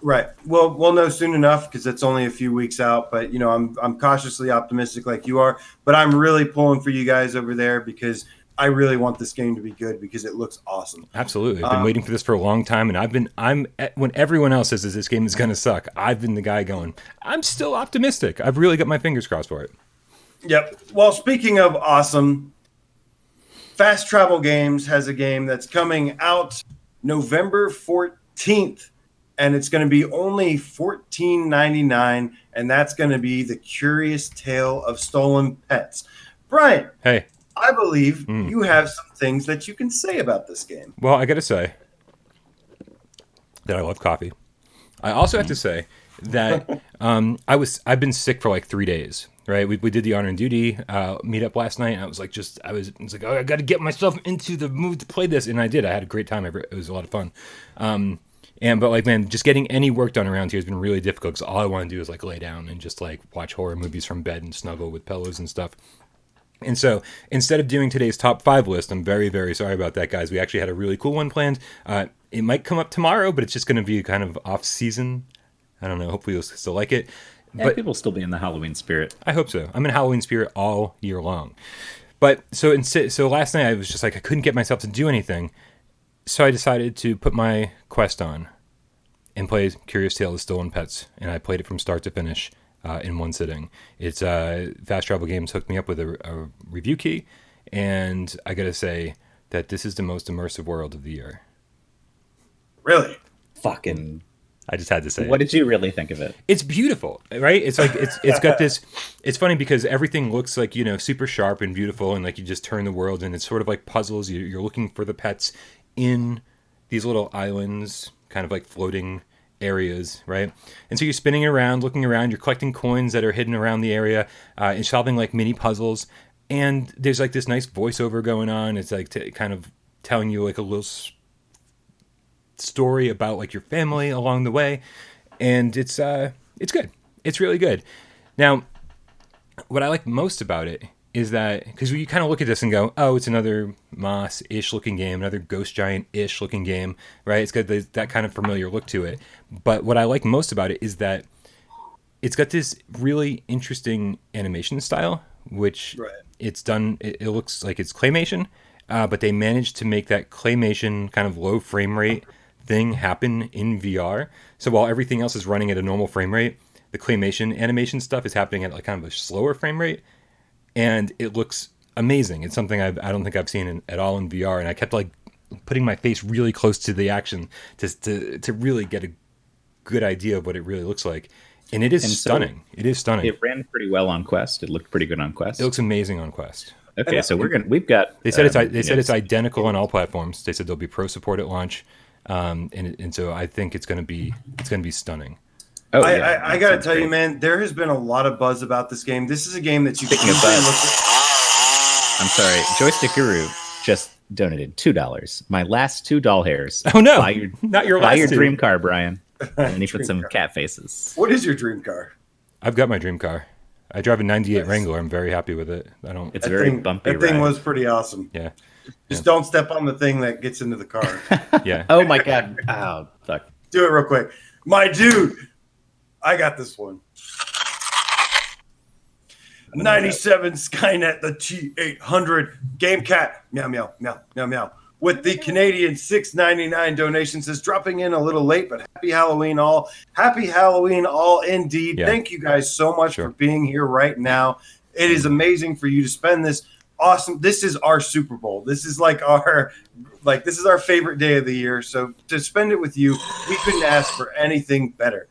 Right. Well, we'll know soon enough because it's only a few weeks out. But I'm cautiously optimistic like you are. But I'm really pulling for you guys over there because I really want this game to be good because it looks awesome. Absolutely. I've been waiting for this for a long time, and when everyone else says this game is going to suck, I've been the guy going, I'm still optimistic. I've really got my fingers crossed for it. Yep. Well, speaking of awesome, Fast Travel Games has a game that's coming out November 14th, and it's going to be only $14.99, and that's going to be The Curious Tale of Stolen Pets. Brian. Hey. I believe you have some things that you can say about this game. Well, I got to say that I love coffee. I also have to say that I've been sick for like 3 days. Right, we did the Honor and Duty meetup last night, and I was like, oh, I got to get myself into the mood to play this, and I did. I had a great time. It was a lot of fun. But like, man, just getting any work done around here has been really difficult because all I want to do is like lay down and just like watch horror movies from bed and snuggle with pillows and stuff. And so instead of doing today's top 5 list, I'm very, very sorry about that, guys. We actually had a really cool one planned. It might come up tomorrow, but it's just going to be kind of off season. I don't know. Hopefully you'll still like it. Yeah, but people will still be in the Halloween spirit. I hope so. I'm in Halloween spirit all year long. But so last night I was just like, I couldn't get myself to do anything. So I decided to put my Quest on and play Curious Tale of Stolen Pets. And I played it from start to finish. In one sitting. It's Fast Travel Games hooked me up with a review key, and I gotta say that this is the most immersive world of the year. Really? Fucking. I just had to say. What did you really think of it? It's beautiful, right? It's like it's got this. It's funny because everything looks like super sharp and beautiful, and like you just turn the world, and it's sort of like puzzles. You're looking for the pets in these little islands, kind of like floating areas, right? And so you're spinning around, looking around, you're collecting coins that are hidden around the area, and solving like mini puzzles. And there's like this nice voiceover going on. It's like kind of telling you like a little story about like your family along the way. And it's good. It's really good. Now, what I like most about it is that, because you kind of look at this and go, oh, it's another Moss-ish looking game, another Ghost Giant-ish looking game, right? It's got that kind of familiar look to it. But what I like most about it is that it's got this really interesting animation style, which it's done, it looks like it's claymation, but they managed to make that claymation kind of low frame rate thing happen in VR. So while everything else is running at a normal frame rate, the claymation animation stuff is happening at like kind of a slower frame rate. And it looks amazing. It's something I don't think I've seen at all in VR. And I kept like putting my face really close to the action to really get a good idea of what it really looks like. And it is stunning. It is stunning. It ran pretty well on Quest. It looked pretty good on Quest. It looks amazing on Quest. Okay, so we've got. They said it's identical on all platforms. They said there'll be pro support at launch, and so I think it's going to be stunning. Oh, I got to tell you, man, there has been a lot of buzz about this game. This is a game that you can look at. I'm sorry, Joystick Guru just donated $2. My last 2 doll hairs. Oh no, not your last. Buy your dream car, Brian. And he put some cat faces. What is your dream car? I've got my dream car. I drive a '98 Wrangler. I'm very happy with it. It's very bumpy. That thing was pretty awesome. Yeah. Just don't step on the thing that gets into the car. Yeah. Oh my god. Oh fuck. Do it real quick, my dude. I got this one. 97 Skynet, the T800 Game Cat. Meow, meow, meow, meow, meow. With the Canadian $6.99 donation, says dropping in a little late, but happy Halloween all. Happy Halloween all indeed. Yeah. Thank you guys so much for being here right now. It is amazing for you to spend this awesome. This is our Super Bowl. This is like this is our favorite day of the year. So to spend it with you, we couldn't ask for anything better.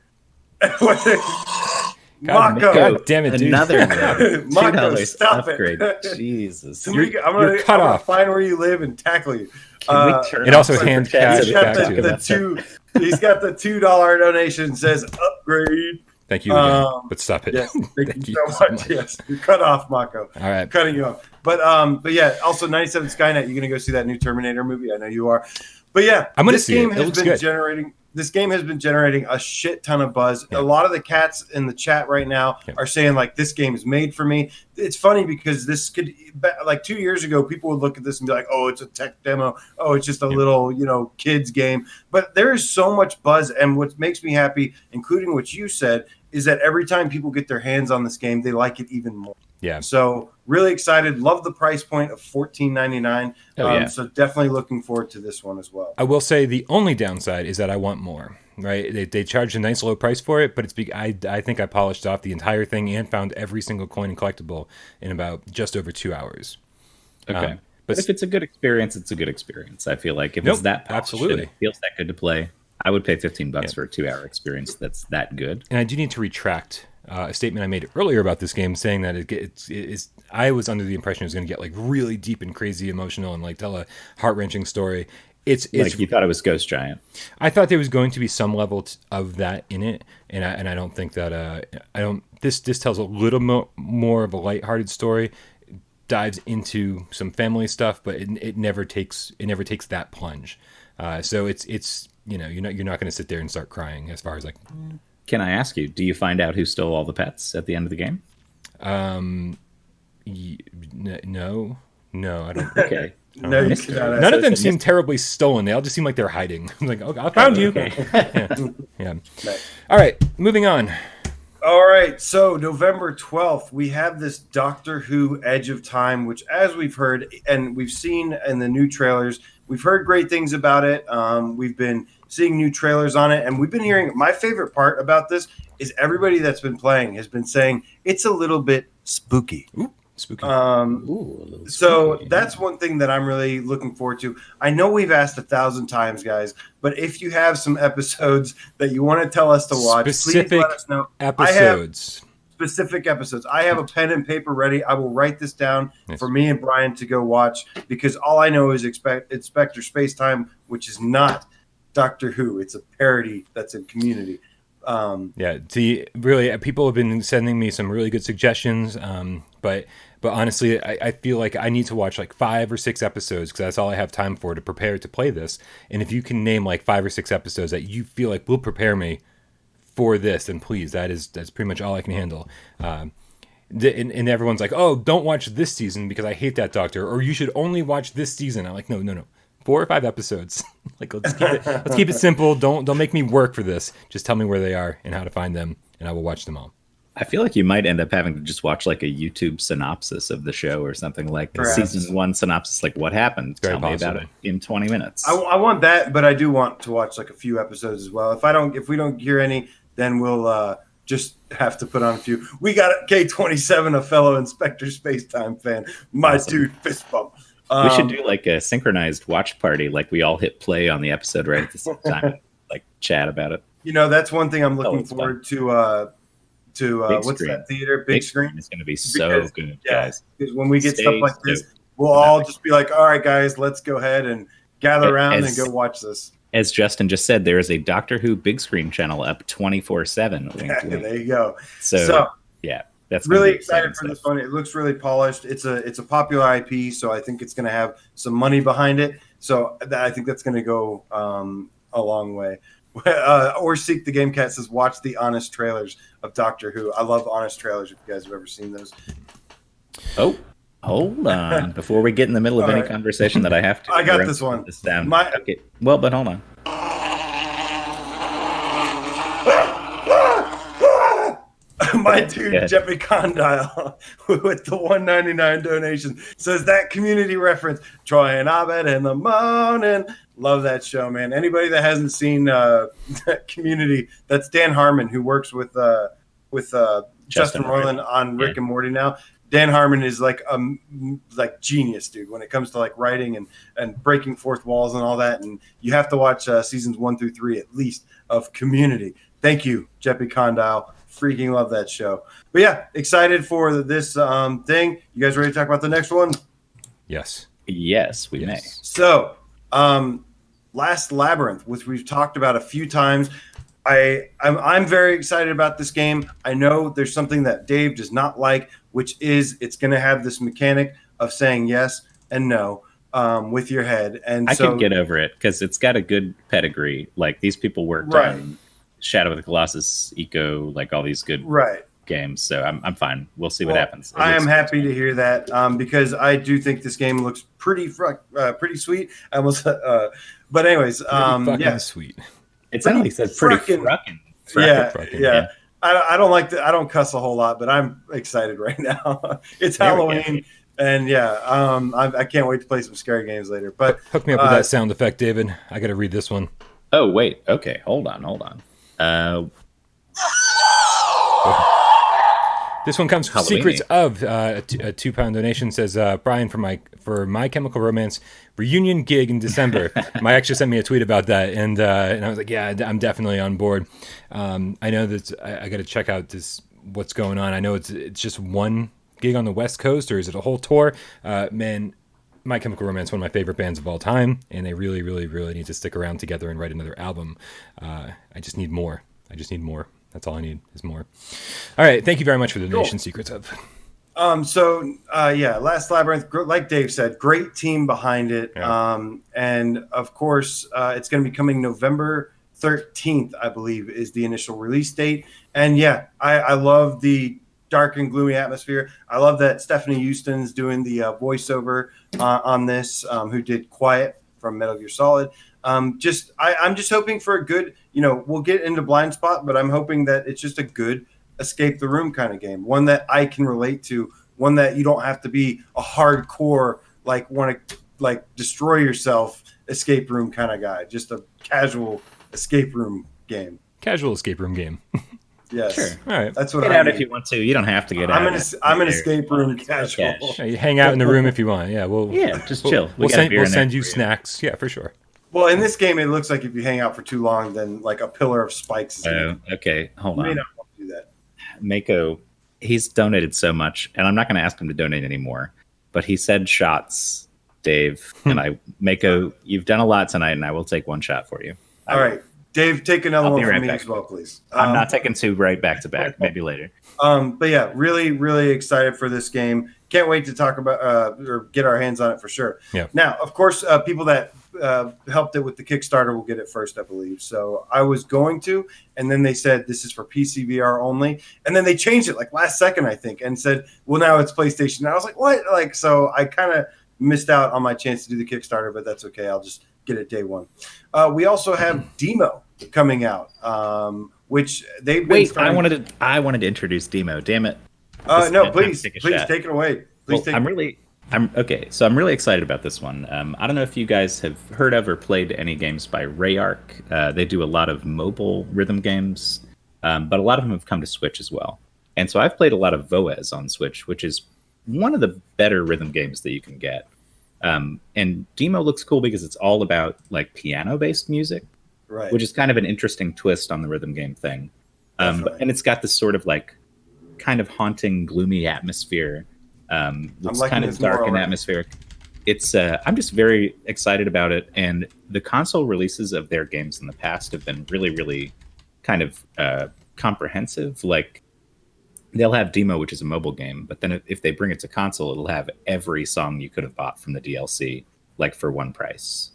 Mako, God damn it, dude! Another Mako, stop upgrade. It. Jesus, I'm gonna find where you live and tackle you. It also hand cash back to you. He's got the $2 donation. Says upgrade. Thank you again, but stop it. Yes, thank you so much. Yes, you're cut off, Mako. All right, cutting you off. But yeah, also 97 Skynet. You're gonna go see that new Terminator movie? I know you are. But yeah, I'm gonna see it. It looks good. this game has been generating a shit ton of buzz. Yeah. A lot of the cats in the chat right now are saying like, this game is made for me. It's funny because this could, like 2 years ago, people would look at this and be like, oh, it's a tech demo. Oh, it's just a little, kids game. But there is so much buzz. And what makes me happy, including what you said, is that every time people get their hands on this game, they like it even more. Yeah. So really excited. Love the price point of $14.99. So definitely looking forward to this one as well. I will say the only downside is that I want more. Right? They charged a nice low price for it, but I think I polished off the entire thing and found every single coin and collectible in about just over 2 hours. Okay. But if it's a good experience, it's a good experience. I feel like if it's that polished, absolutely, it feels that good to play, I would pay $15 for a 2 hour experience that's that good. And I do need to retract a statement I made earlier about this game, saying that it's I was under the impression it was going to get like really deep and crazy emotional and like tell a heart-wrenching story. It's like you thought it was Ghost Giant. I thought there was going to be some level of that in it, and I don't think that This tells a little more of a lighthearted story, dives into some family stuff, but it never takes that plunge. So it's you're not going to sit there and start crying as far as like. Can I ask you, do you find out who stole all the pets at the end of the game? No, I don't. Okay. No, none of them seem terribly stolen. They all just seem like they're hiding. I'm like, okay, I found you. Okay. Yeah. All right, moving on. All right, so November 12th, we have this Doctor Who Edge of Time, which, as we've heard and we've seen in the new trailers, we've heard great things about it. We've been seeing new trailers on it, and we've been hearing, my favorite part about this is everybody that's been playing has been saying it's a little bit spooky. Ooh, spooky. So that's one thing that I'm really looking forward to. I know we've asked 1,000 times, guys, but if you have some episodes that you want to tell us to watch, please let us know. Specific episodes. I have a pen and paper ready. I will write this down for me and Bryan to go watch, because all I know is Inspector Spacetime, which is not Doctor Who. It's a parody that's in Community. Really, people have been sending me some really good suggestions, but honestly, I feel like I need to watch like 5 or 6 episodes, because that's all I have time for to prepare to play this. And if you can name like 5 or 6 episodes that you feel like will prepare me for this, then please, that's pretty much all I can handle. And everyone's like, oh, don't watch this season because I hate that Doctor, or you should only watch this season. I'm like, no. 4 or 5 episodes. Like, let's keep it simple. Don't make me work for this. Just tell me where they are and how to find them, and I will watch them all. I feel like you might end up having to just watch like a YouTube synopsis of the show or something, like a season 1 synopsis, like what happened. Tell me about it in 20 minutes. I want that, but I do want to watch like a few episodes as well. If we don't hear any, then we'll just have to put on a few. We got K27, a fellow Inspector Spacetime fan. My dude, fist bump. We should do like a synchronized watch party, like we all hit play on the episode right at the same time, and, like chat about it. That's one thing I'm looking forward to. What's screen. That theater? Big screen. It's going to be so good, guys. Because when we get stuff like this, we'll all just be like, all right, guys, let's go ahead and gather around and go watch this. As Justin just said, there is a Doctor Who big screen channel up 24/7. There you go. So yeah. That's really excited for this one. It looks really polished. It's a popular IP, so I think it's going to have some money behind it. So I think that's going to go a long way. Or Seek the Game Cat says, watch the honest trailers of Doctor Who. I love honest trailers if you guys have ever seen those. Oh, hold on. Before we get in the middle of any conversation that I have to. I got this one. This down. Okay. Well, but hold on. My dude, Jeffrey Condyle, with the $1.99 donation, says that Community reference, Troy and Abed in the morning. Love that show, man. Anybody that hasn't seen Community, that's Dan Harmon, who works with Justin Roiland on Rick and Morty now. Dan Harmon is like genius, dude, when it comes to like writing and breaking fourth walls and all that. And you have to watch seasons 1 through 3 at least of Community. Thank you, Jeffrey Condyle. Freaking love that show. But yeah, excited for this thing. You guys ready to talk about the next one? Yes, we may. So, last Labyrinth, which we've talked about a few times. I'm very excited about this game. I know there's something that Dave does not like, which is it's going to have this mechanic of saying yes and no. with your head. And I so can get over it because it's got a good pedigree. Like these people worked Right. on Shadow of the Colossus, Eco, like all these good right. games. So I'm fine. We'll see what Well, happens. It I looks am good. happy to hear that because I do think this game looks pretty sweet. I almost, but anyways, Fucking yeah, sweet. It sounded like it said pretty frickin'- frickin'. yeah, Frickin', yeah. I don't like I don't cuss a whole lot, but I'm excited right now. It's There we go. Halloween, and yeah, I can't wait to play some scary games later. But Hook me up with that sound effect, David. I got to read this one. Oh, wait. Okay. Hold on. This one comes from Halloween-y. Secrets of a £2 donation. Says Brian for My Chemical Romance reunion gig in December. My ex just sent me a tweet about that, and I was like, yeah, I'm definitely on board. I know that I got to check out what's going on. I know it's just one gig on the West Coast, or is it a whole tour? Man, My Chemical Romance, one of my favorite bands of all time, and they really, really, really need to stick around together and write another album. I just need more. That's all I need is more. All right. Thank you very much for the donation, Secrets of. Last Labyrinth, like Dave said, great team behind it. Yeah. And of course, it's going to be coming November 13th, I believe, is the initial release date. And yeah, I love the dark and gloomy atmosphere. I love that Stephanie Houston's doing the voiceover on this, who did Quiet from Metal Gear Solid. I'm just hoping for a good, we'll get into Blind Spot, but I'm hoping that it's just a good escape the room kind of game, one that I can relate to, one that you don't have to be a hardcore, like want to like destroy yourself escape room kind of guy, just a casual escape room game. Casual escape room game. Yes. Sure. All right. That's what Get I out mean. if you want to. You don't have to get out. I'm an escape room casual. Cash. Yeah, you hang out in the room if you want. Yeah, Just chill. We'll got a beer we'll in send there you for snacks. Yeah, for sure. Well, in this game, it looks like if you hang out for too long, then like a pillar of spikes is Oh, okay. Hold you may on. not want to do that. Mako, he's donated so much, and I'm not going to ask him to donate anymore, but he said shots, Dave. And Mako, you've done a lot tonight, and I will take one shot for you. All right. Dave, take another I'll one be from right me back. as well, please. I'm not taking two right back to back. Maybe later. But yeah, really, really excited for this game. Can't wait to talk about or get our hands on it for sure. Yeah. Now, of course, people that helped it with the Kickstarter will get it first, I believe. So I was going to, and then they said this is for PCVR only, and then they changed it like last second, I think, and said, well, now it's PlayStation. And I was like, what? Like, so I kind of missed out on my chance to do the Kickstarter, but that's okay. I'll just get it day one. We also have Deemo coming out, which they've been. Wait, I wanted to introduce Deemo. Damn it. No, please take a take shot. it away. Please Well, I'm okay. So I'm really excited about this one. I don't know if you guys have heard of or played any games by Rayark. They do a lot of mobile rhythm games, but a lot of them have come to Switch as well. And so I've played a lot of Voez on Switch, which is one of the better rhythm games that you can get. And Deemo looks cool because it's all about like piano-based music, right. which is kind of an interesting twist on the rhythm game thing. And it's got this sort of like kind of haunting, gloomy atmosphere. Looks kind of dark and atmospheric. It's I'm just very excited about it, and the console releases of their games in the past have been really, really kind of comprehensive. Like they'll have Deemo, which is a mobile game, but then if they bring it to console, it'll have every song you could have bought from the DLC, like for one price.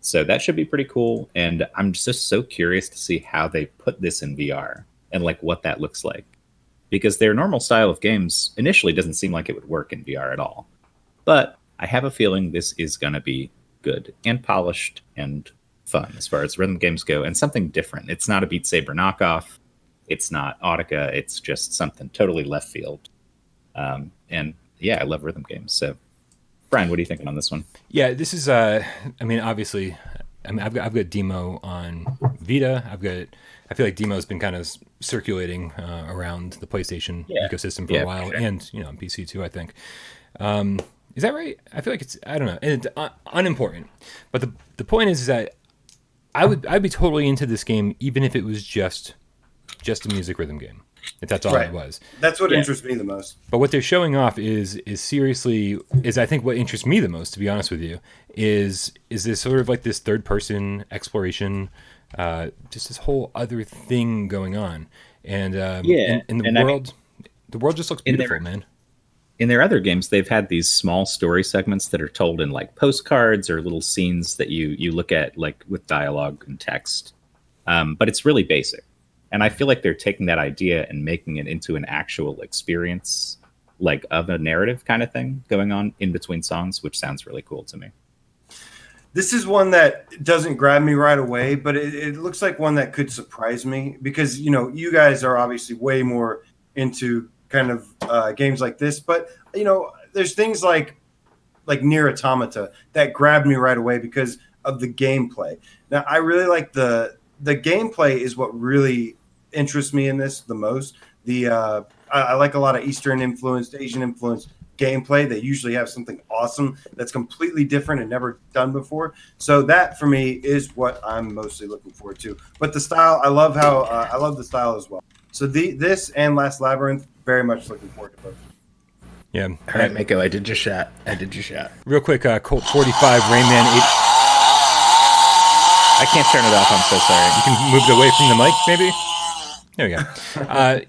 So that should be pretty cool, and I'm just so curious to see how they put this in VR and like what that looks like. Because their normal style of games initially doesn't seem like it would work in VR at all. But I have a feeling this is going to be good and polished and fun as far as rhythm games go, and something different. It's not a Beat Saber knockoff. It's not Audica. It's just something totally left field. And yeah, I love rhythm games. So, Brian, what are you thinking on this one? Yeah, this is. Obviously, I've got Deemo on Vita. I feel like Demo's been kind of circulating around the PlayStation ecosystem for a while, sure. and on PC too. I think. Is that right? I feel like I don't know, and it's unimportant. But the point is that I'd be totally into this game even if it was just a music rhythm game. If that's all it was. That's what interests me the most. But what they're showing off is I think what interests me the most, to be honest with you, is this sort of like this third person exploration, just this whole other thing going on, and the world just looks beautiful, man. in their other games, they've had these small story segments that are told in like postcards or little scenes that you look at like with dialogue and text. But it's really basic. And I feel like they're taking that idea and making it into an actual experience, like of a narrative kind of thing going on in between songs, which sounds really cool to me. This is one that doesn't grab me right away, but it looks like one that could surprise me because, you know, you guys are obviously way more into kind of games like this. But, you know, there's things like Nier Automata that grabbed me right away because of the gameplay. Now, I really like the gameplay is what really interests me in this the most. I like a lot of Eastern influenced, Asian influenced gameplay. They usually have something awesome that's completely different and never done before. So that for me is what I'm mostly looking forward to. But the style, I love the style as well. So this and Last Labyrinth, very much looking forward to both. Yeah. All right, Mako, I did your shot. Real quick, Colt 45, Rayman 8. I can't turn it off. I'm so sorry. You can move it away from the mic, maybe? There we go.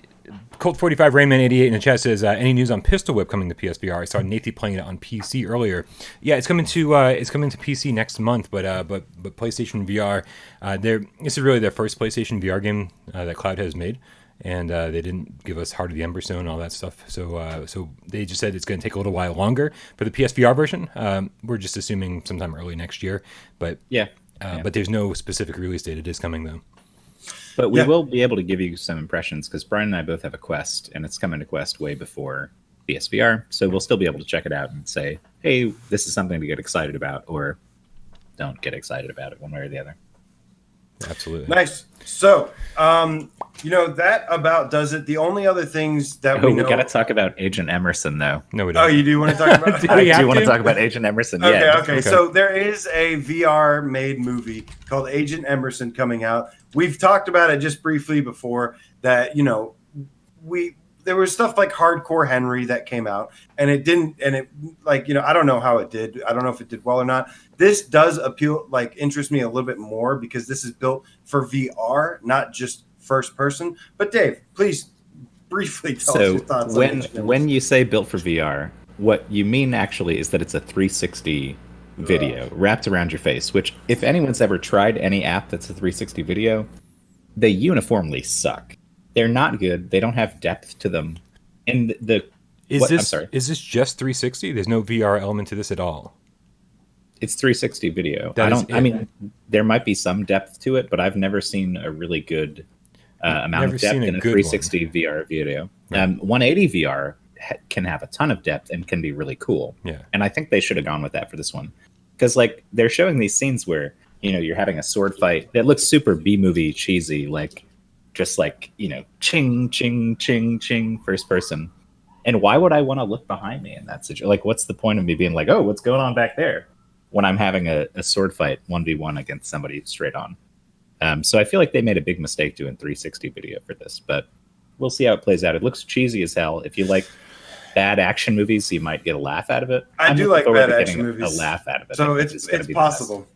Colt 45 Rayman 88 in the chat says, any news on Pistol Whip coming to PSVR? I saw Nathan playing it on PC earlier. Yeah, it's coming to PC next month, but PlayStation VR, this is really their first PlayStation VR game that Cloud has made, and they didn't give us Heart of the Emberstone and all that stuff. So they just said it's going to take a little while longer for the PSVR version. We're just assuming sometime early next year, but but there's no specific release date. It is coming though. But we will be able to give you some impressions because Bryan and I both have a Quest, and it's coming to Quest way before PSVR. So we'll still be able to check it out and say, hey, this is something to get excited about, or don't get excited about it one way or the other. Absolutely. Nice. So, you know, that about does it. The only other things that we know... we got to talk about Agent Emerson, though. No, we don't. Oh, you do want to talk about I do want to talk about Agent Emerson, Okay. So there is a VR-made movie called Agent Emerson coming out. We've talked about it just briefly before that, you know, there was stuff like Hardcore Henry that came out and it didn't, and it like, you know, I don't know how it did. I don't know if it did well or not. This does interest me a little bit more because this is built for VR, not just first person. But Dave, please briefly tell us your thoughts. When you say built for VR, what you mean actually is that it's a 360 video wrapped around your face, which if anyone's ever tried any app that's a 360 video, they uniformly suck. They're not good. They don't have depth to them. And is this just 360? There's no VR element to this at all. It's 360 video. I mean, there might be some depth to it, but I've never seen a really good amount of depth in a 360 VR video. Right. 180 VR can have a ton of depth and can be really cool. Yeah. And I think they should have gone with that for this one. Because like they're showing these scenes where, you know, you're having a sword fight that looks super B-movie cheesy, like just like, you know, ching, ching, ching, ching, first person. And why would I want to look behind me in that situation? Like, what's the point of me being like, oh, what's going on back there? When I'm having a sword fight 1v1 against somebody straight on. So I feel like they made a big mistake doing 360 video for this, but we'll see how it plays out. It looks cheesy as hell. If you like bad action movies, you might get a laugh out of it. I do like bad action movies. A laugh out of it. So it's possible.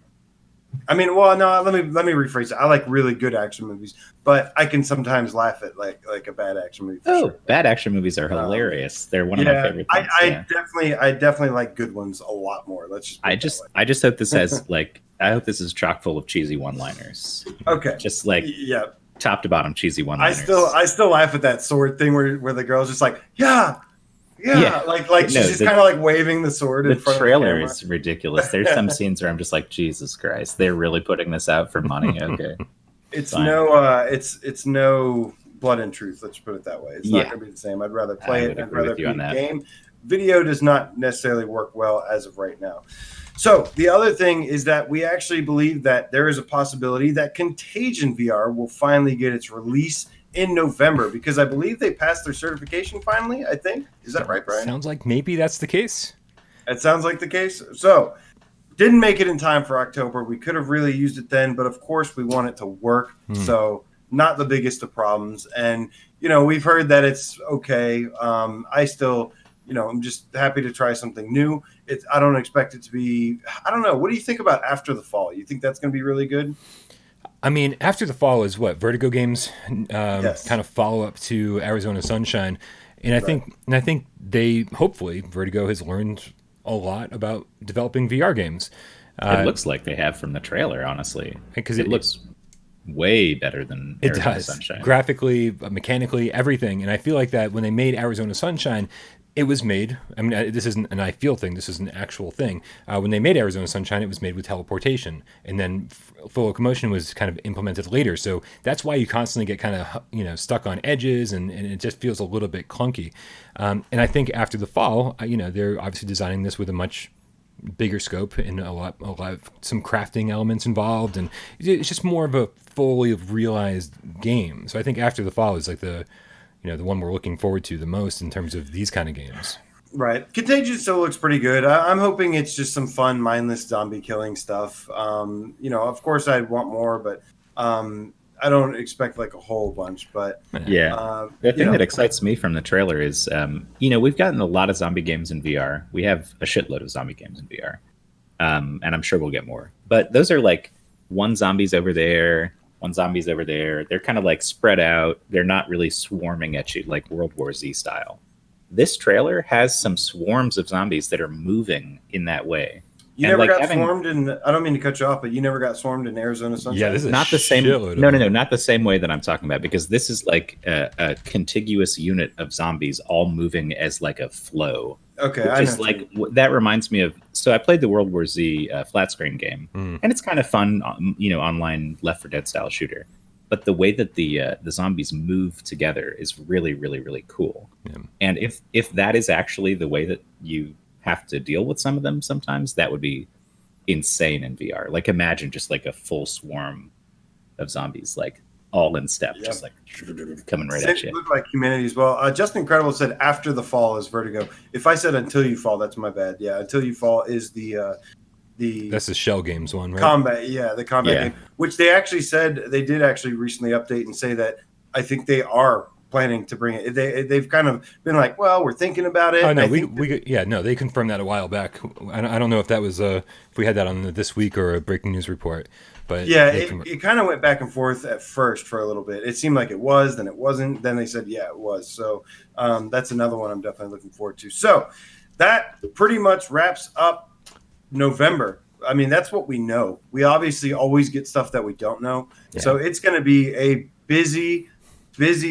I mean, well, no, let me rephrase it. I like really good action movies, but I can sometimes laugh at like a bad action movie. Sure. Bad action movies are hilarious. They're one of my favorite things. I definitely like good ones a lot more. I just hope this has I hope this is chock full of cheesy one-liners. Okay. Just like top to bottom cheesy one-liners. I still laugh at that sword thing where the girl's just like, yeah. Like she's just kind of like waving the sword in front of the camera. The trailer is ridiculous. There's some scenes where I'm just like, Jesus Christ, they're really putting this out for money. Okay. It's no blood and truth, let's put it that way. It's not gonna be the same. I'd rather play it. I'd rather be a game. Video does not necessarily work well as of right now. So the other thing is that we actually believe that there is a possibility that Contagion VR will finally get its release in November, because I believe they passed their certification finally, I think. Is that right, Bryan? Sounds like maybe that's the case. It sounds like the case. So, didn't make it in time for October. We could have really used it then, but of course we want it to work. So, not the biggest of problems. And, you know, we've heard that it's okay. I still, you know, I'm just happy to try something new. I don't expect it to be, I don't know. What do you think about After the Fall? You think that's going to be really good? I mean, After the Fall is what Vertigo Games kind of follow up to Arizona Sunshine, And I think they hopefully Vertigo has learned a lot about developing VR games. It looks like they have from the trailer, honestly, because it looks way better than Arizona Sunshine. Graphically, mechanically, everything. And I feel like that when they made Arizona Sunshine, it was made, I mean, this isn't an I feel thing, this is an actual thing. When they made Arizona Sunshine, it was made with teleportation. And then full locomotion was kind of implemented later. So that's why you constantly get kind of, stuck on edges and it just feels a little bit clunky. And I think after the fall, they're obviously designing this with a much bigger scope and a lot of some crafting elements involved, and it's just more of a fully realized game. So I think after the fall is like the one we're looking forward to the most in terms of these kind of games. Right. Contagion still looks pretty good. I'm hoping it's just some fun, mindless zombie killing stuff. Of course I'd want more, but I don't expect like a whole bunch, but the thing that excites me from the trailer is, we've gotten a lot of zombie games in VR. We have a shitload of zombie games in VR, and I'm sure we'll get more. But those are like one zombie's over there, one zombie's over there. They're kind of like spread out. They're not really swarming at you like World War Z style. This trailer has some swarms of zombies that are moving in that way. You never got swarmed in. I don't mean to cut you off, but you never got swarmed in Arizona Sunshine. Yeah, this is not the same. No, not the same way that I'm talking about, because this is like a contiguous unit of zombies all moving as like a flow. Okay, I know. Like that reminds me of. So I played the World War Z flat screen game, and it's kind of fun, online Left 4 Dead style shooter. But the way that the zombies move together is really, really, really cool. Yeah. And if that is actually the way that you have to deal with some of them sometimes, that would be insane in VR. Like imagine just like a full swarm of zombies, like all in step, just like coming right at you. Look like humanity as well. Just Incredible said after the fall is Vertigo. If I said until you fall, that's my bad. Yeah, until you fall is the that's the Shell Games one, right? The combat game, which they actually said they did actually recently update and say that I think they are planning to bring it. They've kind of been like, well, we're thinking about it. Oh no, they confirmed that a while back. I don't know if that was if we had that on This Week or a breaking news report, but it kind of went back and forth at first for a little bit. It seemed like it was, then it wasn't, then they said it was. So that's another one I'm definitely looking forward to. So that pretty much wraps up November. I mean, that's what we know. We obviously always get stuff that we don't know. Yeah. So it's going to be a busy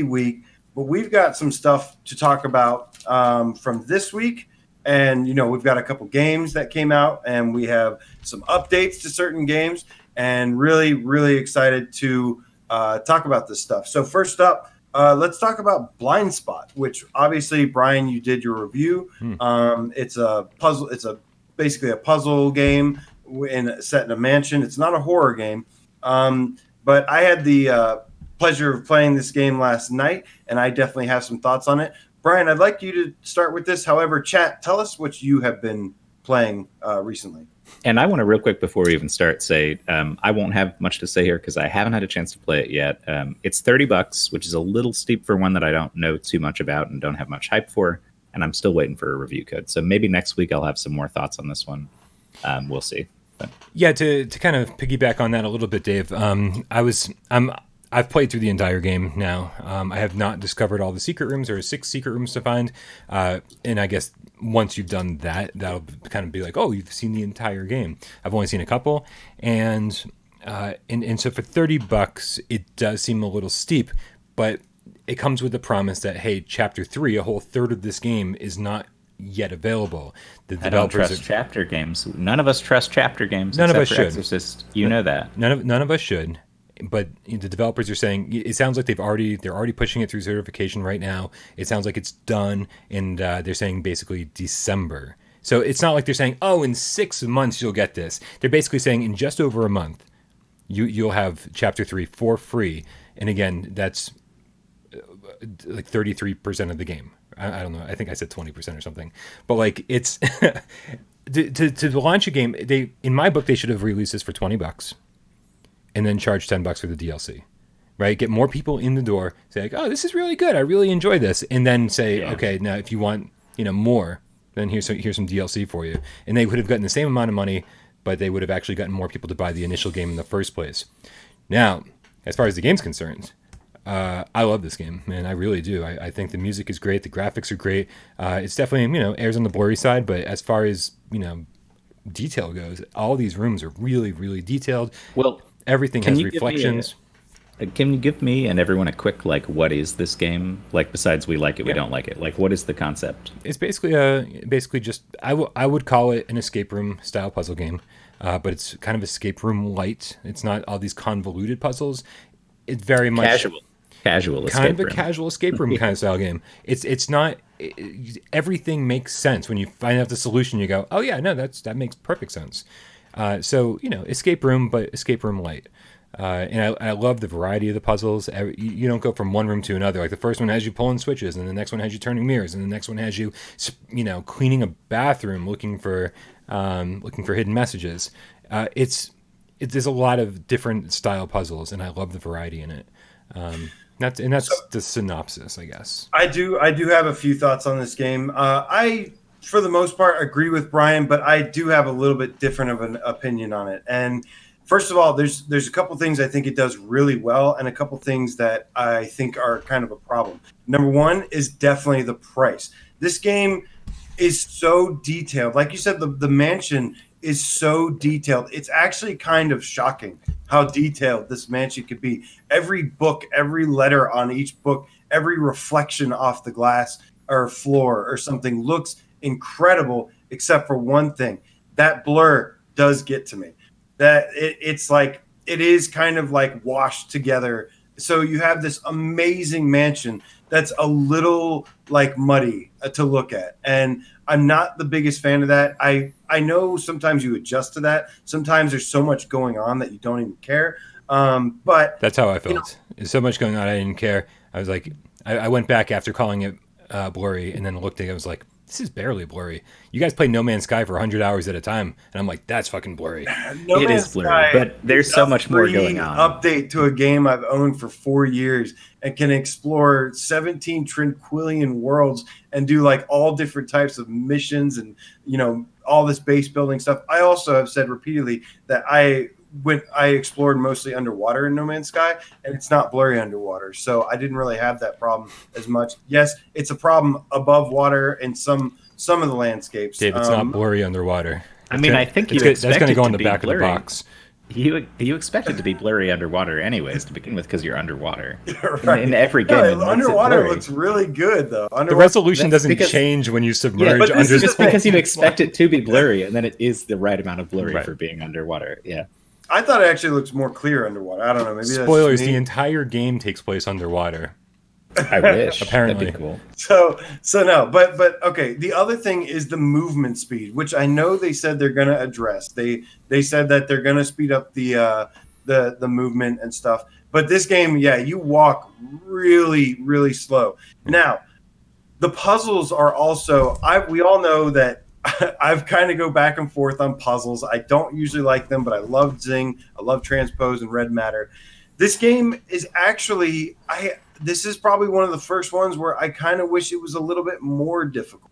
week. But we've got some stuff to talk about from this week. And, we've got a couple games that came out, and we have some updates to certain games, and really, really excited to talk about this stuff. So first up, let's talk about Blind Spot, which obviously, Bryan, you did your review. It's a puzzle. It's basically a puzzle game set in a mansion. It's not a horror game. But I had the pleasure of playing this game last night, and I definitely have some thoughts on it. Bryan, I'd like you to start with this. However, chat, tell us what you have been playing recently. And I want to real quick before we even start say I won't have much to say here because I haven't had a chance to play it yet. It's $30, which is a little steep for one that I don't know too much about and don't have much hype for. And I'm still waiting for a review code. So maybe next week I'll have some more thoughts on this one. We'll see. But. Yeah, to kind of piggyback on that a little bit, Dave. I've played through the entire game now. I have not discovered all the secret rooms. There are 6 secret rooms to find. And I guess once you've done that, that'll kind of be like, oh, you've seen the entire game. I've only seen a couple. And so for $30, it does seem a little steep. But it comes with the promise that, hey, Chapter 3, a whole third of this game is not yet available. I don't trust chapter games. None of us trust chapter games. None of us should. Exorcist. You know that. None of us should. But the developers are saying it sounds like they're already pushing it through certification right now. It sounds like it's done, and they're saying basically December. So it's not like they're saying, oh, in 6 months you'll get this. They're basically saying in just over a month you'll have Chapter 3 for free. And again, that's like 33% of the game. I don't know. I think I said 20% or something. But like it's to launch a game. In my book, they should have released this for $20 and then charge $10 for the DLC. Right? Get more people in the door. Say like, oh, this is really good. I really enjoy this. And then say, okay, now if you want more, then here's some DLC for you. And they would have gotten the same amount of money, but they would have actually gotten more people to buy the initial game in the first place. Now, as far as the game's concerned, I love this game, man. I really do. I think the music is great. The graphics are great. It's definitely, airs on the blurry side, but as far as, detail goes, all these rooms are really, really detailed. Well, everything has reflections. Can you give me and everyone a quick, what is this game? Besides we like it, we don't like it. What is the concept? It's basically just, I would call it an escape room style puzzle game, but it's kind of escape room light. It's not all these convoluted puzzles. It's very much casual escape kind of room. A casual escape room kind of style game. It's not, everything makes sense when you find out the solution. You go, oh yeah, no, that makes perfect sense. So escape room, but escape room light. And I love the variety of the puzzles. You don't go from one room to another. Like the first one has you pulling switches, and the next one has you turning mirrors, and the next one has you, cleaning a bathroom, looking for hidden messages. There's a lot of different style puzzles, and I love the variety in it. That's the synopsis, I guess. I do have a few thoughts on this game. I, for the most part, agree with Bryan, but I do have a little bit different of an opinion on it. And first of all, there's a couple things I think it does really well, and a couple things that I think are kind of a problem. Number one is definitely the price. This game is so detailed. Like you said, the mansion is so detailed. It's actually kind of shocking how detailed this mansion could be. Every book, every letter on each book, every reflection off the glass or floor or something looks incredible, except for one thing. That blur does get to me. That it's like, it is kind of like washed together. So you have this amazing mansion that's a little muddy to look at. And I'm not the biggest fan of that. I know sometimes you adjust to that. Sometimes there's so much going on that you don't even care. But that's how I felt. There's so much going on, I didn't care. I was like, I went back after calling it blurry, and then looked at it. I was like, this is barely blurry. You guys play No Man's Sky for 100 hours at a time, and I'm like, that's fucking blurry. It is blurry, but there's so much more going on. Update to a game I've owned for 4 years and can explore 17 trillion worlds and do all different types of missions and all this base building stuff. I also have said repeatedly that I explored mostly underwater in No Man's Sky, and it's not blurry underwater, so I didn't really have that problem as much. Yes, it's a problem above water in some of the landscapes. Dave, it's not blurry underwater. I think that's going to go on the back of the box. You expect it to be blurry underwater anyways to begin with, because you're underwater. Right. In every game, underwater looks really good though. The resolution doesn't change when you submerge under. Just because you expect it to be blurry, and then it is the right amount of blurry for being underwater. Yeah. I thought it actually looks more clear underwater. I don't know. Maybe spoilers. The entire game takes place underwater. I wish. Apparently, that'd be cool. So no, but okay. The other thing is the movement speed, which I know they said they're going to address. They said that they're going to speed up the movement and stuff. But this game, you walk really, really slow. Now, the puzzles are also. We all know that. I've kind of go back and forth on puzzles. I don't usually like them, but I love Zing. I love Transpose and Red Matter. This game is actually, this is probably one of the first ones where I kind of wish it was a little bit more difficult.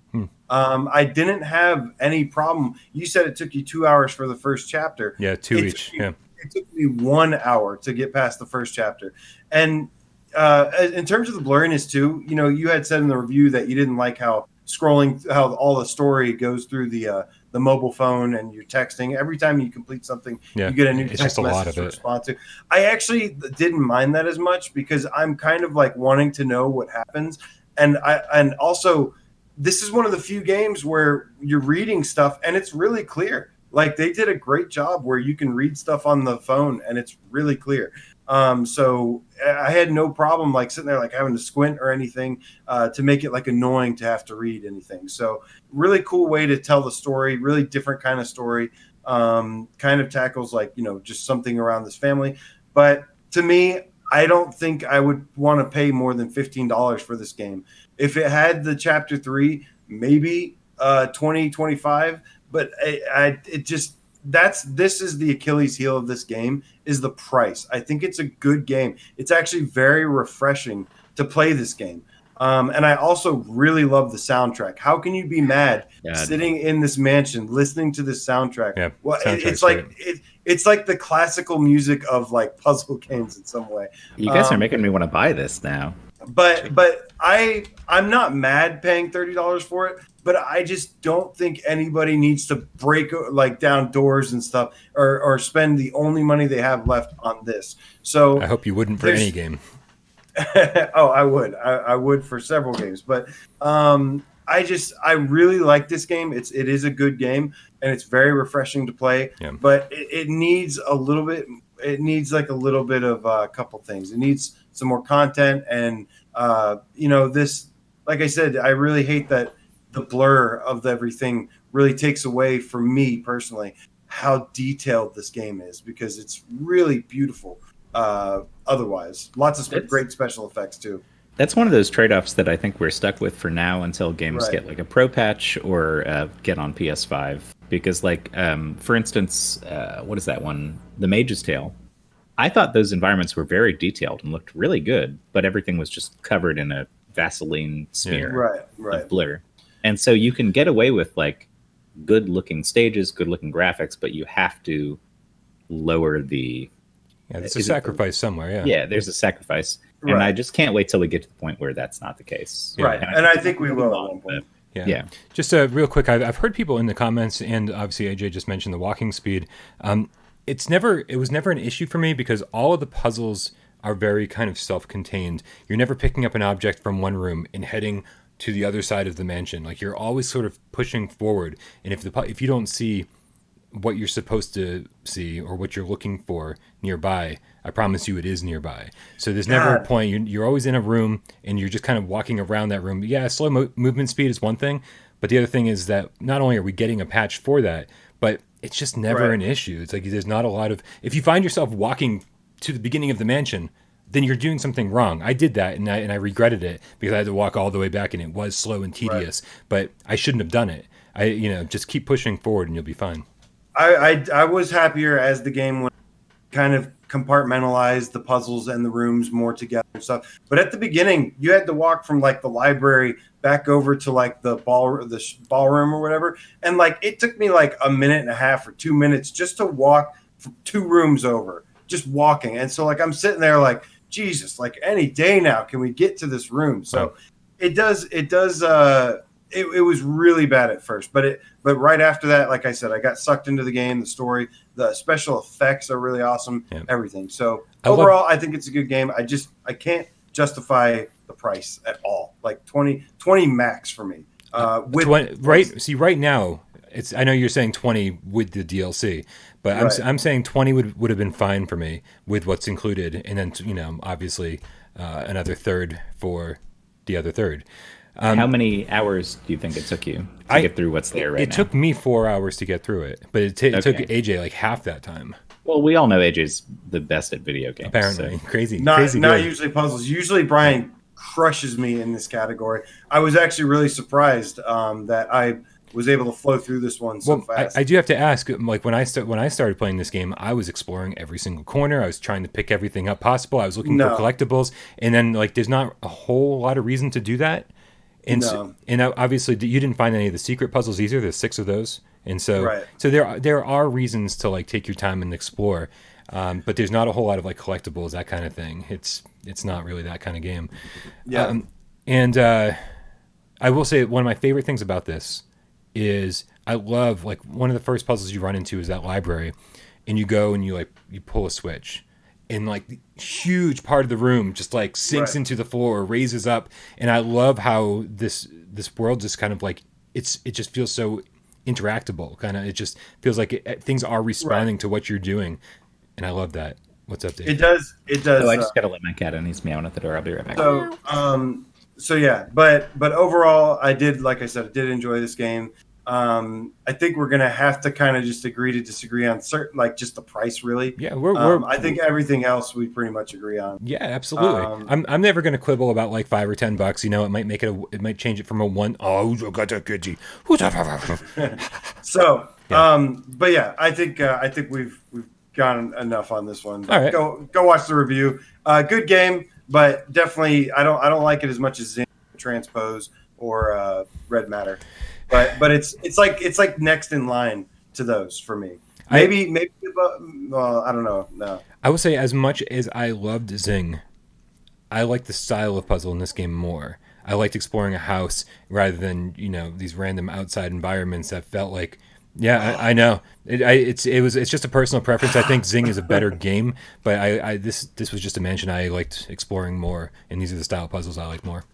I didn't have any problem. You said it took you 2 hours for the first chapter. Yeah, two each. It took me 1 hour to get past the first chapter. And in terms of the blurriness too, you had said in the review that you didn't like how all the story goes through the mobile phone, and you're texting every time you complete something. You get a new text message to respond to. I actually didn't mind that as much, because I'm kind of wanting to know what happens, and also this is one of the few games where you're reading stuff and it's really clear. They did a great job where you can read stuff on the phone and it's really clear. So I had no problem sitting there having to squint or anything to make it annoying to have to read anything. So really cool way to tell the story, really different kind of story. Kind of tackles just something around this family. But to me, I don't think I would want to pay more than $15 for this game. If it had the chapter 3, maybe 20, 25, but this is the Achilles heel of this game, is the price. I think it's a good game. It's actually very refreshing to play this game. And I also really love the soundtrack. How can you be mad sitting in this mansion listening to this soundtrack? Yeah, well, it's like it's like the classical music of like puzzle games in some way. You guys are making me want to buy this now. But I'm not mad paying $30 for it, but I just don't think anybody needs to break like down doors and stuff or spend the only money they have left on this. So I hope you wouldn't for any game. Oh, I would for several games, but I really like this game. It is a good game and it's very refreshing to play. Yeah. But it needs a little bit. It needs like a little bit of a couple things. It needs some more content, and this. Like I said, I really hate that the blur of everything really takes away from me personally how detailed this game is, because it's really beautiful. Otherwise, lots of great special effects too. That's one of those trade-offs that I think we're stuck with for now until games get like a pro patch or get on PS5. Because like, for instance, what is that one? The Mage's Tale. I thought those environments were very detailed and looked really good, but everything was just covered in a Vaseline smear of blur. And so you can get away with like good-looking stages, good-looking graphics, but you have to lower the... Yeah, there's a sacrifice somewhere, yeah. Yeah, there's a sacrifice. And I just can't wait till we get to the point where that's not the case. Right, and I think we will at one point. Yeah. Just real quick, I've heard people in the comments, and obviously AJ just mentioned the walking speed. It was never an issue for me because all of the puzzles are very kind of self-contained. You're never picking up an object from one room and heading to the other side of the mansion. Like you're always sort of pushing forward, and if you don't see what you're supposed to see or what you're looking for nearby, I promise you it is nearby. So there's never a point. You're always in a room and you're just kind of walking around that room. Yeah, slow movement speed is one thing, but the other thing is that not only are we getting a patch for that, but it's just never an issue. It's like there's not a lot of... If you find yourself walking to the beginning of the mansion, then you're doing something wrong. I did that and I regretted it because I had to walk all the way back and it was slow and tedious, but I shouldn't have done it. Just keep pushing forward and you'll be fine. I was happier as the game went, kind of compartmentalized the puzzles and the rooms more together and stuff. But at the beginning, you had to walk from like the library back over to like the ballroom or whatever, and like it took me like a minute and a half or 2 minutes just to walk from 2 rooms over, just walking. And so like I'm sitting there like, Jesus, like any day now, can we get to this room? So it does. It was really bad at first, but right after that, like I said, I got sucked into the game, the story, the special effects are really awesome, everything. So overall, I think it's a good game. I can't justify the price at all. Like 20 max for me. Right now, I know you're saying 20 with the DLC, but I'm saying 20 would have been fine for me with what's included, and then obviously another third for the other third. How many hours do you think it took you to get through what's there right now? It took me 4 hours to get through it, but it took AJ like half that time. Well, we all know AJ's the best at video games. Apparently. So. Crazy. Not good. Usually puzzles. Usually Bryan crushes me in this category. I was actually really surprised that I was able to flow through this one so fast. I do have to ask, like when I started playing this game, I was exploring every single corner. I was trying to pick everything up possible. I was looking for collectibles, and then like there's not a whole lot of reason to do that. And obviously you didn't find any of the secret puzzles either. There's 6 of those, and so there are reasons to like take your time and explore, but there's not a whole lot of like collectibles, that kind of thing. It's not really that kind of game. Yeah. I will say one of my favorite things about this is I love like one of the first puzzles you run into is that library, and you go and you pull a switch. And like the huge part of the room just like sinks into the floor or raises up, and I love how this world just kind of like it just feels so interactable. Kind of, it just feels like things are responding to what you're doing, and I love that. What's up, Dave? It does. Oh, I just gotta let my cat in. He's meowing at the door. I'll be right back. So yeah, but overall, I did enjoy this game. I think we're gonna have to kind of just agree to disagree on certain, like just the price, really. Yeah, I think everything else we pretty much agree on. Yeah, absolutely. I'm never gonna quibble about like $5 or $10. It might make it might change it from a one. Oh, got a goodie. So, but yeah, I think we've gotten enough on this one. All right. Go watch the review. Good game, but definitely I don't like it as much as Zing Transpose or Red Matter, but it's like next in line to those for me. Maybe well, I don't know. No, I would say as much as I loved Zing, I like the style of puzzle in this game more. I liked exploring a house rather than these random outside environments that felt like. Yeah, I know. It's just a personal preference. I think Zing is a better game, but this was just a mansion I liked exploring more, and these are the style puzzles I like more.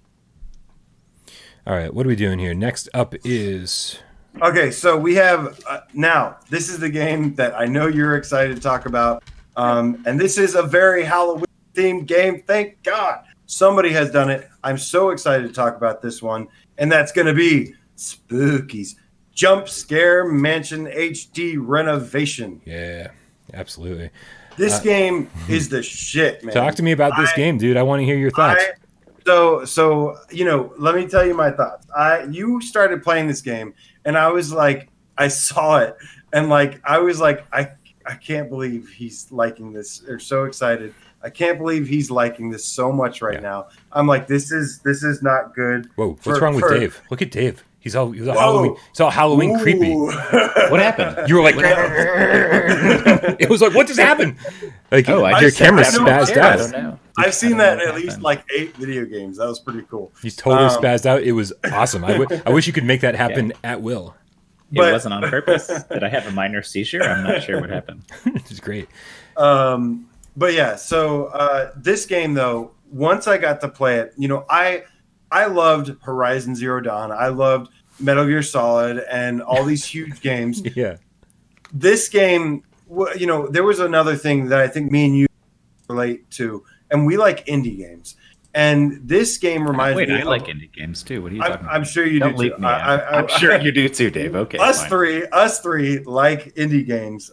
All right, what are we doing here? Next up is. Okay, so we have now. This is the game that I know you're excited to talk about, and this is a very Halloween themed game. Thank God somebody has done it. I'm so excited to talk about this one, and that's going to be Spooky's Jump Scare Mansion HD Renovation. Yeah, absolutely. This game is the shit, man. Talk to me about this game, dude. I want to hear your thoughts. So let me tell you my thoughts. You started playing this game, and I was like, I saw it, and like I was like, I can't believe he's liking this. They're so excited. I can't believe he's liking this so much right now. I'm like, this is not good. Whoa, what's wrong with Dave? Look at Dave. He's all Halloween creepy. What happened? You were like, it was like, what just happened? Like, your camera spazzed out. I don't know. I've seen that in at least like 8 video games. That was pretty cool. He's totally spazzed out. It was awesome. I wish you could make that happen at will. It wasn't on purpose. Did I have a minor seizure? I'm not sure what happened. It's great. But yeah, so this game though, once I got to play it, I loved Horizon Zero Dawn. I loved Metal Gear Solid and all these huge games. Yeah. This game, there was another thing that I think me and you relate to, and we like indie games. And this game reminds me. I like indie games too. What are you talking about? I'm sure you Don't do leave too. me out. I'm sure you do too, Dave. Okay. Us three like indie games.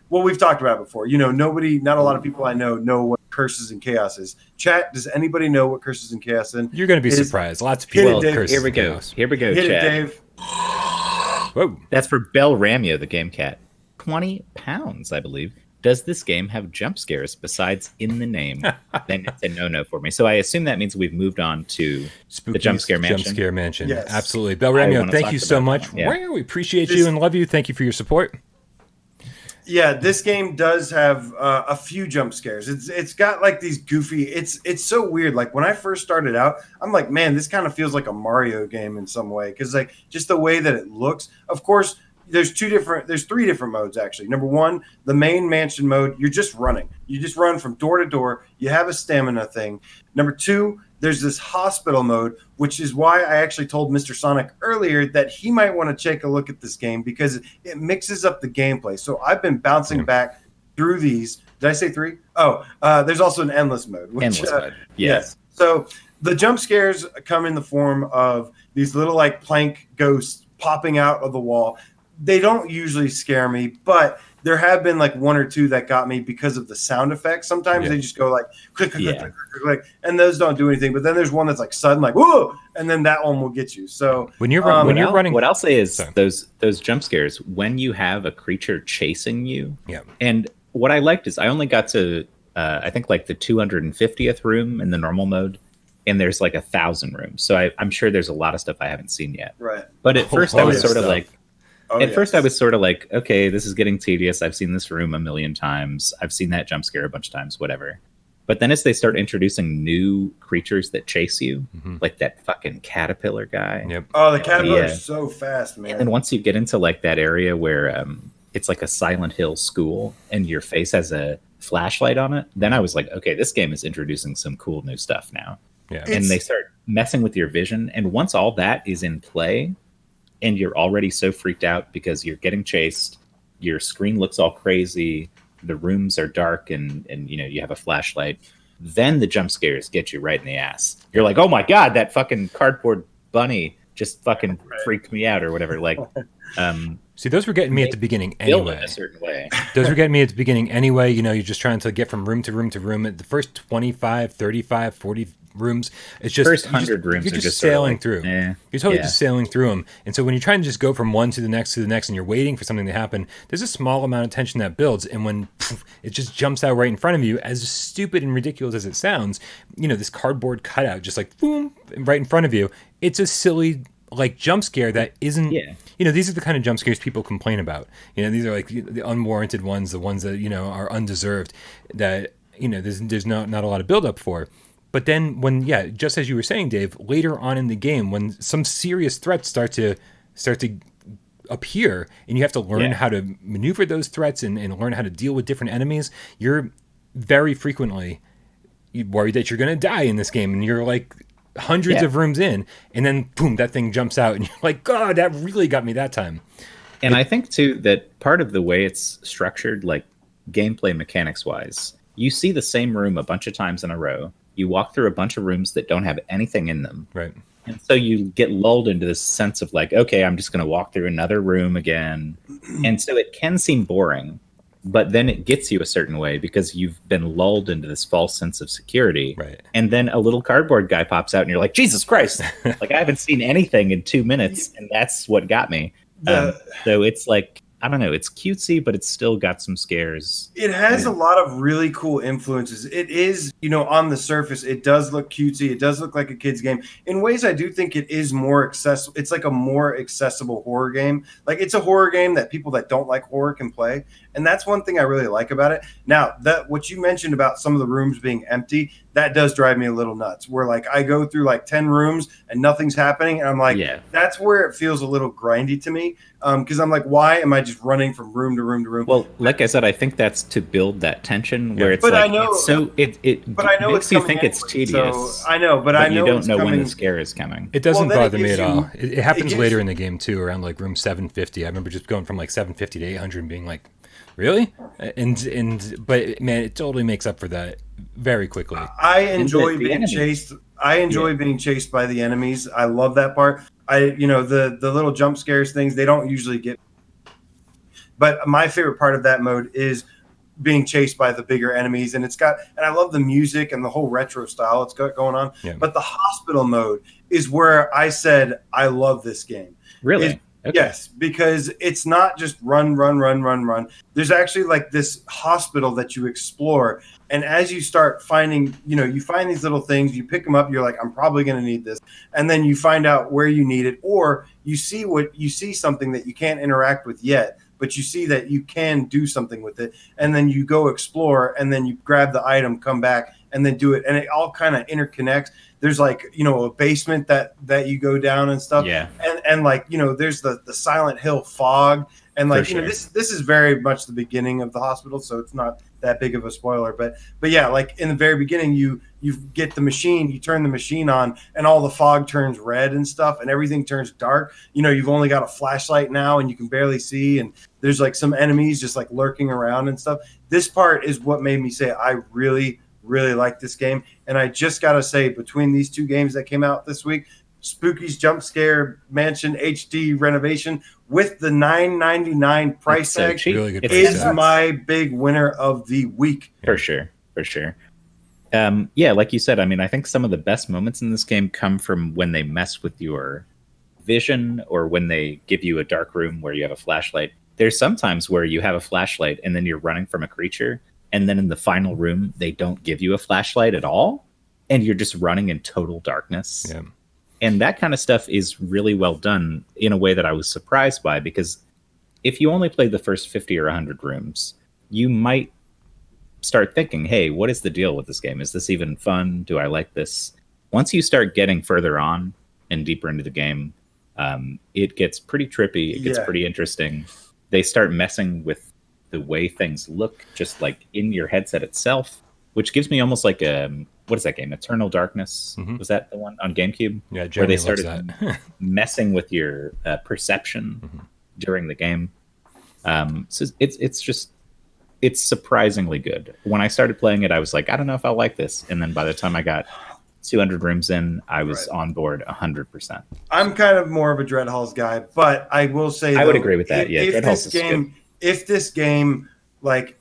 Well, we've talked about it before. Not a lot of people I know what Curses and Chaos is. Chat, does anybody know what Curses and Chaos is? You're going to be surprised. Lots of people. Here we go. Here we go, Hit Chad. it, Dave. Whoa. That's for Bell Ramio, the game cat. 20 pounds, I believe. Does this game have jump scares besides in the name? Then it's a no-no for me. So I assume that means we've moved on to the Jump Scare Mansion. Jump Scare Mansion. Yes. Absolutely. Bell Ramio, thank you so much. Yeah. We appreciate you and love you. Thank you for your support. Yeah, this game does have a few jump scares. It's got like these goofy. It's so weird. Like when I first started out, I'm like, man, this kind of feels like a Mario game in some way because like just the way that it looks. Of course, there's 3 different modes actually. Number 1, the main mansion mode. You're just running. You just run from door to door. You have a stamina thing. Number 2, there's this hospital mode, which is why I actually told Mr. Sonic earlier that he might want to take a look at this game because it mixes up the gameplay. So I've been bouncing back through these. Did I say 3? Oh, there's also an endless mode. Endless mode. Yes. So the jump scares come in the form of these little like plank ghosts popping out of the wall. They don't usually scare me, but there have been like 1 or 2 that got me because of the sound effects. Sometimes they just go like click, click, click, click, click, click, and those don't do anything. But then there's one that's like sudden, like whoa, and then that one will get you. So when you're running, what I'll say is those jump scares when you have a creature chasing you. Yeah. And what I liked is I only got to I think like the 250th room in the normal mode, and there's like 1,000 rooms. So I'm sure there's a lot of stuff I haven't seen yet. Right. But at first I was sort of like. First, I was sort of like, okay, this is getting tedious. I've seen this room a million times. I've seen that jump scare a bunch of times, whatever. But then as they start introducing new creatures that chase you, like that fucking caterpillar guy. Yep. Oh, the caterpillar is so fast, man. And then once you get into like that area where it's like a Silent Hill school and your face has a flashlight on it, then I was like, okay, this game is introducing some cool new stuff now. Yeah. And they start messing with your vision. And once all that is in play, and you're already so freaked out because you're getting chased, your screen looks all crazy, the rooms are dark, and you have a flashlight, then the jump scares get you right in the ass. You're like, oh my God, that fucking cardboard bunny just fucking freaked me out or whatever. Like, see, those were getting me at the beginning anyway. In a certain way. Those were getting me at the beginning anyway. You're just trying to get from room to room to room. At the first 25, 35, 40 rooms. It's just First 100 rooms you're are just just sort of sailing like, through. eh, You're totally yeah. just sailing through them. And so when you're trying to just go from one to the next, and you're waiting for something to happen, there's a small amount of tension that builds. And when it just jumps out right in front of you, as stupid and ridiculous as it sounds, this cardboard cutout just like boom right in front of you. It's a silly like jump scare that isn't. Yeah. These are the kind of jump scares people complain about. These are like the unwarranted ones, the ones that are undeserved. That there's not a lot of build up for. But then when, just as you were saying, Dave, later on in the game, when some serious threats start to appear and you have to learn how to maneuver those threats and learn how to deal with different enemies, you're very frequently worried that you're going to die in this game. And you're like hundreds of rooms in, and then boom, that thing jumps out and you're like, God, that really got me that time. And I think too that part of the way it's structured, like gameplay mechanics wise, you see the same room a bunch of times in a row. You walk through a bunch of rooms that don't have anything in them. Right. And so you get lulled into this sense of like, okay, I'm just going to walk through another room again. And so it can seem boring, but then it gets you a certain way because you've been lulled into this false sense of security. Right. And then a little cardboard guy pops out and you're like, Jesus Christ, like I haven't seen anything in 2 minutes. And that's what got me. So it's like, I don't know, it's cutesy, but it's still got some scares. It has a lot of really cool influences. It is, on the surface, it does look cutesy. It does look like a kid's game. In ways, I do think it is more accessible. It's like a more accessible horror game. Like, it's a horror game that people that don't like horror can play. And that's one thing I really like about it. Now, that what you mentioned about some of the rooms being empty, that does drive me a little nuts. Where, like, I go through, like, 10 rooms and nothing's happening. And I'm like, that's where it feels a little grindy to me. Because I'm like, why am I just running from room to room to room? Well, like I said, I think that's to build that tension where it's but like, I know, it's so it but I know makes it's you coming think anyway, it's tedious. So I know, but I know you don't it's know coming. when the scare is coming. It doesn't bother me at you- all. It happens gives later you- in the game too, around like room 750. I remember just going from like 750 to 800 and being like, really? But man, it totally makes up for that very quickly. I enjoy the being enemies. chased. I enjoy being chased by the enemies. I love that part. The little jump scares things, they don't usually get. But my favorite part of that mode is being chased by the bigger enemies, and I love the music and the whole retro style it's got going on. Yeah. But the hospital mode is where I said I love this game. Really? Okay. Yes, because it's not just run. There's actually like this hospital that you explore. And as you start finding, you find these little things, you pick them up, you're like, I'm probably going to need this. And then you find out where you need it, or you see something that you can't interact with yet, but you see that you can do something with it. And then you go explore, and then you grab the item, come back, and then do it. And it all kind of interconnects. There's like, a basement that you go down and stuff. Yeah. And like, there's the Silent Hill fog. And like, For sure. this is very much the beginning of the hospital. So it's not that big of a spoiler, but yeah, like in the very beginning, you get the machine, you turn the machine on, and all the fog turns red and stuff, and everything turns dark. You've only got a flashlight now, and you can barely see. And there's like some enemies just like lurking around and stuff. This part is what made me say I really, really like this game. And I just got to say, between these two games that came out this week, Spooky's Jump Scare Mansion HD renovation with the $9.99 price so tag cheap. Really good It's price is tag. my big winner of the week. For sure. Like you said, I mean, I think some of the best moments in this game come from when they mess with your vision, or when they give you a dark room where you have a flashlight. There's sometimes where you have a flashlight and then you're running from a creature, and then in the final room they don't give you a flashlight at all, and you're just running in total darkness. Yeah. And that kind of stuff is really well done in a way that I was surprised by, because if you only played the first 50 or 100 rooms, you might start thinking, hey, what is the deal with this game? Is this even fun? Do I like this? Once you start getting further on and deeper into the game, it gets pretty trippy. It gets pretty interesting. They start messing with the way things look, just like in your headset itself, which gives me almost like what is that game? Eternal Darkness? Mhm. Was that the one on GameCube? Yeah, where Jeremy they loves started that. messing with your perception during the game. So it's surprisingly good. When I started playing it, I was like, I don't know if I'll like this. And then by the time I got 200 rooms in, I was on board 100%. I'm kind of more of a Dread Halls guy, but I will say I would agree with that. Yeah, Dread Halls is good. If this game, like,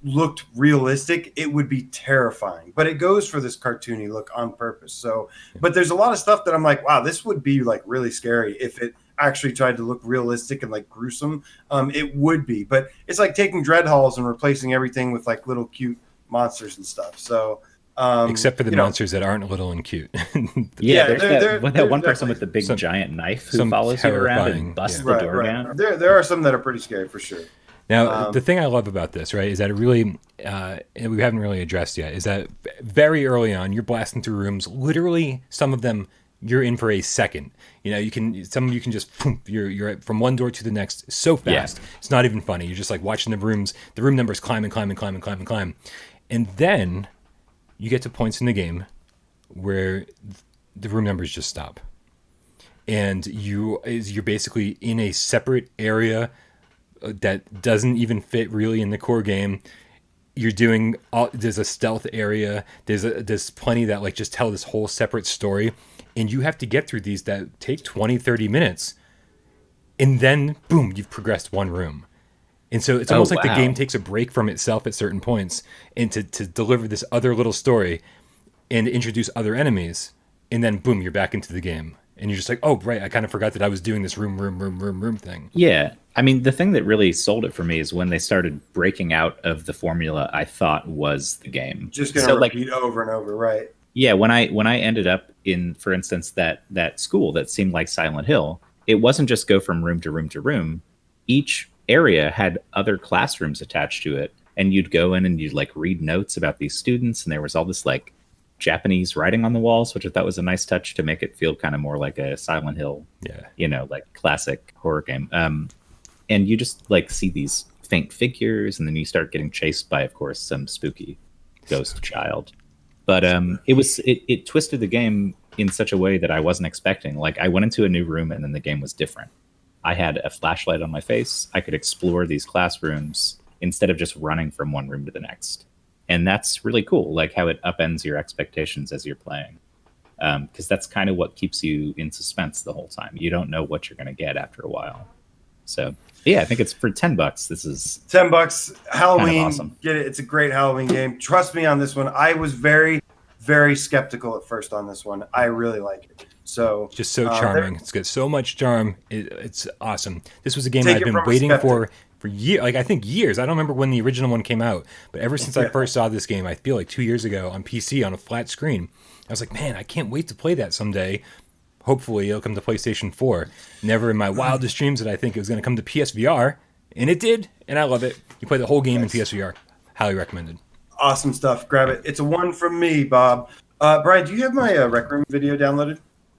looked realistic, it would be terrifying. But it goes for this cartoony look on purpose. So, but there's a lot of stuff that I'm like, wow, this would be like really scary if it actually tried to look realistic and like gruesome. It would be, but it's like taking dread halls and replacing everything with like little cute monsters and stuff. So, except for the monsters that aren't little and cute. There's that one person with the big giant knife who follows you around and busts the door down. There are some that are pretty scary for sure. Now, the thing I love about this, right, is that it really, and we haven't really addressed yet, is that very early on, you're blasting through rooms. Literally, some of them, you're in for a second. You know, some of you can just, you're from one door to the next so fast. Yeah. It's not even funny. You're just like watching the room numbers climb. And then you get to points in the game where the room numbers just stop. And you're basically in a separate area that doesn't even fit really in the core game. You're doing there's a stealth area. There's plenty that like just tell this whole separate story, and you have to get through these that take 20-30 minutes, and then boom, you've progressed one room. And so it's almost like the game takes a break from itself at certain points and to deliver this other little story and introduce other enemies, and then boom, you're back into the game. And you're just like, oh, right, I kind of forgot that I was doing this room thing. Yeah. I mean, the thing that really sold it for me is when they started breaking out of the formula I thought was the game. Just going to repeat over and over, right? Yeah, when I ended up in, for instance, that school that seemed like Silent Hill, it wasn't just go from room to room to room. Each area had other classrooms attached to it, and you'd go in and you'd like read notes about these students, and there was all this like Japanese writing on the walls, which I thought was a nice touch to make it feel kind of more like a Silent Hill, like classic horror game. And you just like see these faint figures, and then you start getting chased by, of course, some spooky ghost child. But it twisted the game in such a way that I wasn't expecting. Like I went into a new room, and then the game was different. I had a flashlight on my face. I could explore these classrooms instead of just running from one room to the next. And that's really cool, like how it upends your expectations as you're playing. Because that's kind of what keeps you in suspense the whole time. You don't know what you're going to get after a while. So, yeah, I think it's for $10. This is $10. Halloween. Kind of awesome. Get it. It's a great Halloween game. Trust me on this one. I was very, very skeptical at first on this one. I really like it. So just so charming. It's got so much charm. It's awesome. This was a game I've been waiting for years. Like I think years. I don't remember when the original one came out, but ever since I first saw this game, I feel like 2 years ago on PC on a flat screen, I was like, man, I can't wait to play that someday. Hopefully it'll come to PlayStation 4. Never in my wildest dreams did I think it was going to come to PSVR, and it did, and I love it. You play the whole game in PSVR. Highly recommended. Awesome stuff. Grab it. It's a one from me, Bob. Bryan, do you have my Rec Room video downloaded?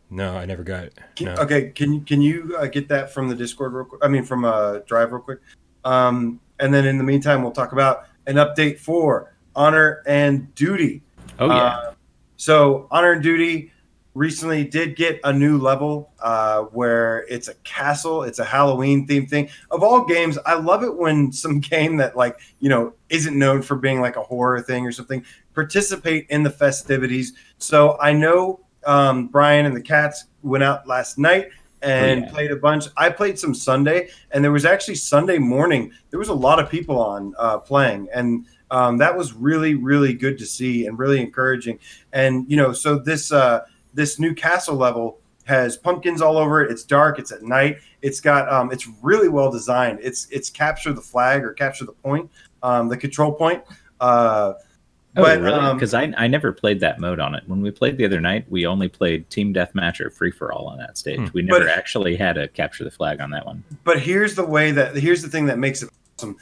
No, I never got it. No. Okay, can you get that from the Discord real quick? I mean, from Drive real quick. And then in the meantime, we'll talk about an update for Honor and Duty. Oh, yeah. So Honor and Duty recently did get a new level where it's a castle. It's a Halloween themed thing. Of all games, I love it when some game that isn't known for being like a horror thing or something participate in the festivities. So I know Bryan and the Cats went out last night and played a bunch. I played some Sunday, and there was actually Sunday morning. There was a lot of people on playing, and that was really, really good to see and really encouraging. And so this new castle level has pumpkins all over it. It's dark. It's at night. It's got it's really well designed. It's capture the flag or capture the point, the control point. But really? Because I never played that mode on it. When we played the other night, we only played Team Deathmatch or Free for All on that stage. We never actually had a capture the flag on that one. But here's the thing that makes it awesome.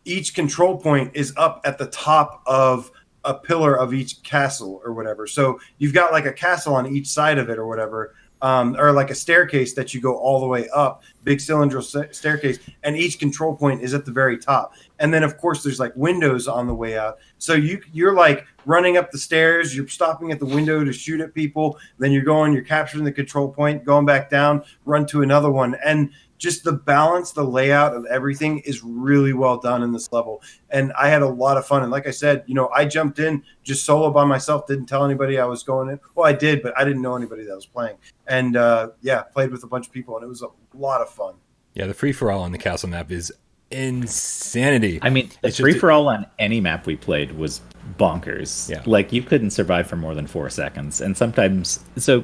Each control point is up at the top of a pillar of each castle or whatever. So you've got like a castle on each side of it or whatever. Or like a staircase that you go all the way up, big cylindrical staircase, and each control point is at the very top. And then, of course, there's like windows on the way out. So you're like running up the stairs, you're stopping at the window to shoot at people, then you're capturing the control point, going back down, run to another one. And just the balance, the layout of everything is really well done in this level. And I had a lot of fun. And like I said, I jumped in just solo by myself, didn't tell anybody I was going in. Well, I did, but I didn't know anybody that was playing. And played with a bunch of people, and it was a lot of fun. Yeah, the free-for-all on the castle map is insanity. I mean, the It's just- free for all on any map we played was bonkers. Yeah. Like you couldn't survive for more than 4 seconds, and sometimes. So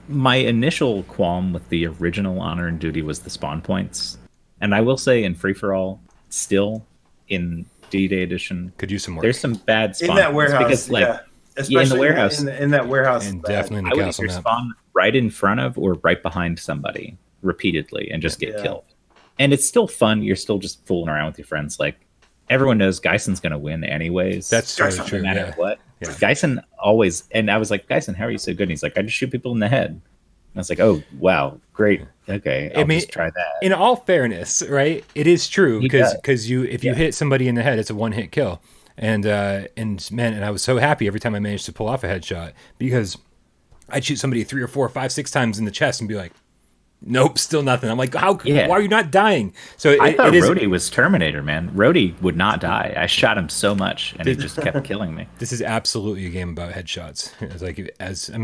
my initial qualm with the original Honor and Duty was the spawn points, and I will say in free for all, still in D-Day edition, Could use some work. there's some bad spawn In that points warehouse, because like. yeah. Yeah, Especially in the warehouse. in that warehouse. and it's bad. definitely in I the would castle either map. spawn right in front of or right behind somebody repeatedly and just get Yeah. killed. And it's still fun. You're still just fooling around with your friends. Like everyone knows Geison's going to win anyways. That's totally Geisen, true. no matter Yeah. what. Yeah. Geisen always. And I was like, Geisen, how are you so good? And he's like, I just shoot people in the head. And I was like, oh wow, great. Okay, I'll just try that. In all fairness, right? It is true He does. because if you hit somebody in the head, it's a one-hit kill. And man, and I was so happy every time I managed to pull off a headshot because I'd shoot somebody 3 or 4 or 5, 6 times in the chest and be like, nope, still nothing. I'm like, Yeah. why are you not dying? So I thought it is. Rhodey was Terminator, man. Rhodey would not die. I shot him so much, and he just kept killing me. This is absolutely a game about headshots. It's like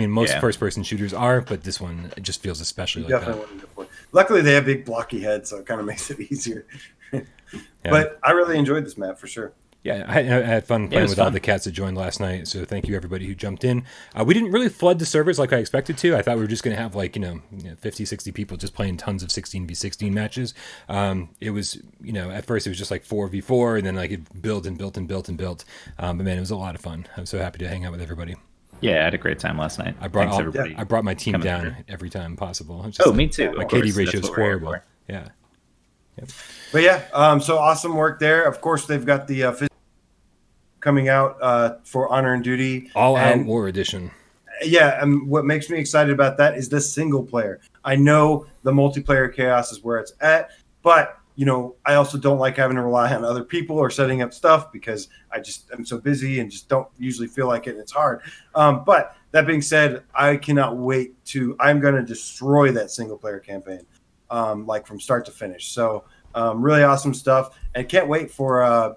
most Yeah. first-person shooters are, but this one it just feels especially like Definitely that. wouldn't go for it. Luckily, they have big blocky heads, so it kind of makes it easier. But I really enjoyed this map for sure. Yeah, I had fun it playing was with all fun. the cats that joined last night. So thank you everybody who jumped in. We didn't really flood the servers like I expected to. I thought we were just going to have 50, 60 people just playing tons of 16v16 matches. It was, at first it was just like 4v4 and then like it built and built and built and built. But man, it was a lot of fun. I'm so happy to hang out with everybody. Yeah, I had a great time last night. I brought everybody. I brought my team coming down through. every time possible. It's just Oh, me too. My of KD course. ratio That's is what we're here horrible. for. Yeah. But yeah, so awesome work there. Of course, they've got the physical coming out for Honor and Duty. All Out And War Edition. yeah, and what makes me excited about that is the single player. I know the multiplayer chaos is where it's at, but I also don't like having to rely on other people or setting up stuff because I'm so busy and just don't usually feel like it. And it's hard. But that being said, I cannot wait I'm going to destroy that single player campaign, like from start to finish. So really awesome stuff, and can't wait for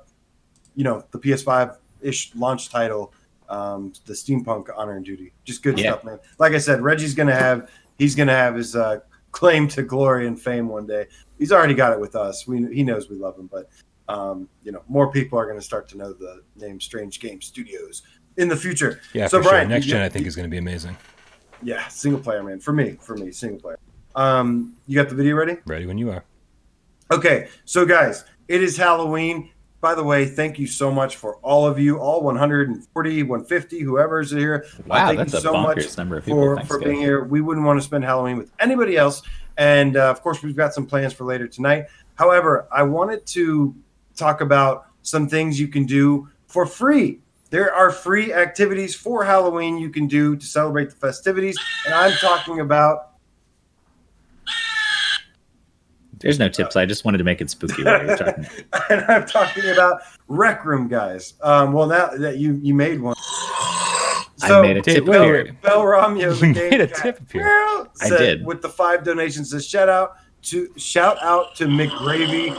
the PS5-ish launch title, the Steampunk Honor and Duty. Just good stuff, man. Like I said, Reggie's gonna have his claim to glory and fame one day. He's already got it with us. He knows we love him, but more people are going to start to know the name Strange Game Studios in the future. Yeah, so for Bryan, sure. Next gen, I think, is going to be amazing. Yeah, single player, man. For me, single player. You got the video ready? Ready when you are. Okay, so guys, it is Halloween. By the way, thank you so much for all of you, all 140, 150, whoever's here. Wow, thank that's you a so bonkers much number of people. Thanks, for guys. being here. We wouldn't want to spend Halloween with anybody else. And, of course, we've got some plans for later tonight. However, I wanted to talk about some things you can do for free. There are free activities for Halloween you can do to celebrate the festivities. And I'm talking about There's no tips. I just wanted to make it spooky while you're talking. and I'm talking about Rec Room, guys. Well, now that you made one. I made a tip wait, appear. wait. Bell Romeo, the You game made a cat, tip appear. I said, did. with the 5 donations. Says shout out to McGravy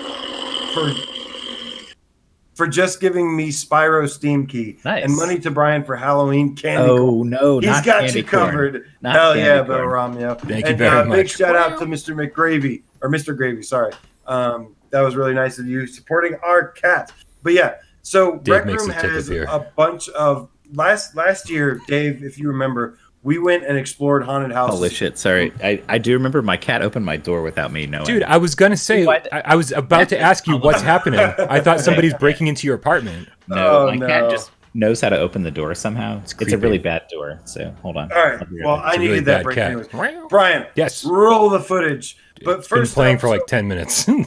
for just giving me Spyro Steam Key Nice. and money to Bryan for Halloween candy. corn. Oh no, He's not got candy you corn. covered. Not Hell candy yeah, corn. Bell Romeo. Thank you and, very Big much. shout out to Mr. McGravy or Mr. Gravy. Sorry. That was really nice of you supporting our cat. But yeah, so Dave Rec makes Room a tip has appear. a bunch of last year, Dave, if you remember, we went and explored haunted houses. Holy shit! Sorry, I do remember my cat opened my door without me knowing. Dude, I was gonna say, What? I was about to ask you what's happening. I thought somebody's breaking into your apartment. no, Oh, my no. cat just knows how to open the door somehow. It's a creepy. really bad door. So hold on. All right. I'll be right Well, back. I a needed really that bad break cat. anyways. Bryan, Yes. roll the footage. But Been first, playing up, for like 10 minutes. ever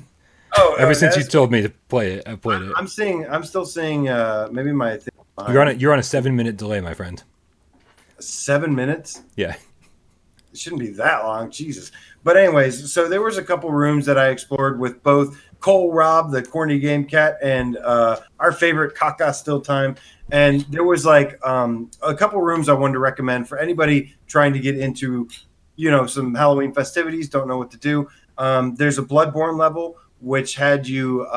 Ever since you told me to play it, I played it. I'm still seeing maybe my thing. You're on a 7-minute delay, my friend. 7 minutes. Yeah. It shouldn't be that long, Jesus. But anyways, so there was a couple rooms that I explored with both Cole Rob, the corny game cat, and our favorite Kaka Still Time. And there was like a couple rooms I wanted to recommend for anybody trying to get into, some Halloween festivities, don't know what to do. There's a Bloodborne level, which had you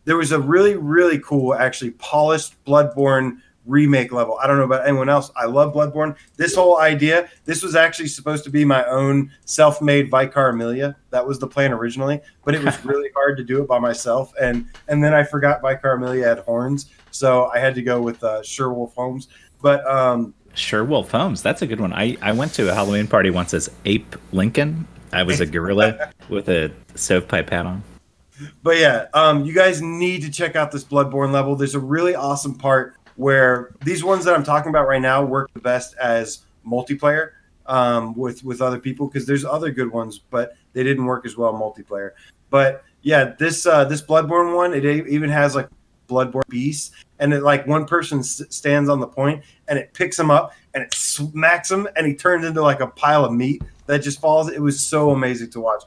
there was a really, really cool, actually polished Bloodborne remake level. I don't know about anyone else. I love Bloodborne. This whole idea, this was actually supposed to be my own self-made Vicar Amelia. That was the plan originally, but it was really hard to do it by myself. And then I forgot Vicar Amelia had horns, so I had to go with Sherwolf Holmes. But Sherwolf Holmes, that's a good one. I went to a Halloween party once as Ape Lincoln. I was a gorilla with a stovepipe hat on. But yeah, you guys need to check out this Bloodborne level. There's a really awesome part where these ones that I'm talking about right now work the best as multiplayer with other people, because there's other good ones, but they didn't work as well multiplayer. But yeah, this Bloodborne one, it even has like Bloodborne beasts, and it like one person stands on the point and it picks him up and it smacks him and he turns into like a pile of meat that just falls. It was so amazing to watch.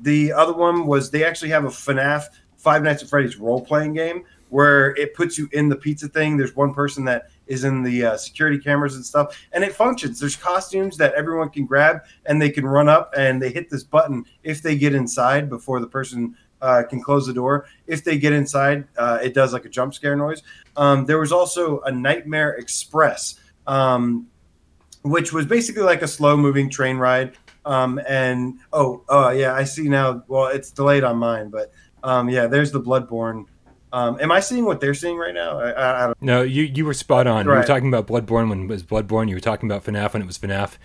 The other one was they actually have a FNAF Five Nights at Freddy's role-playing game where it puts you in the pizza thing. There's one person that is in the security cameras and stuff, and it functions. There's costumes that everyone can grab, and they can run up, and they hit this button if they get inside before the person can close the door. If they get inside, it does like a jump scare noise. There was also a Nightmare Express, which was basically like a slow-moving train ride. Yeah, I see now. Well, it's delayed on mine, but yeah, there's the Bloodborne. Am I seeing what they're seeing right now? I don't No, you were spot on. Right. You were talking about Bloodborne when it was Bloodborne. You were talking about FNAF when it was FNAF.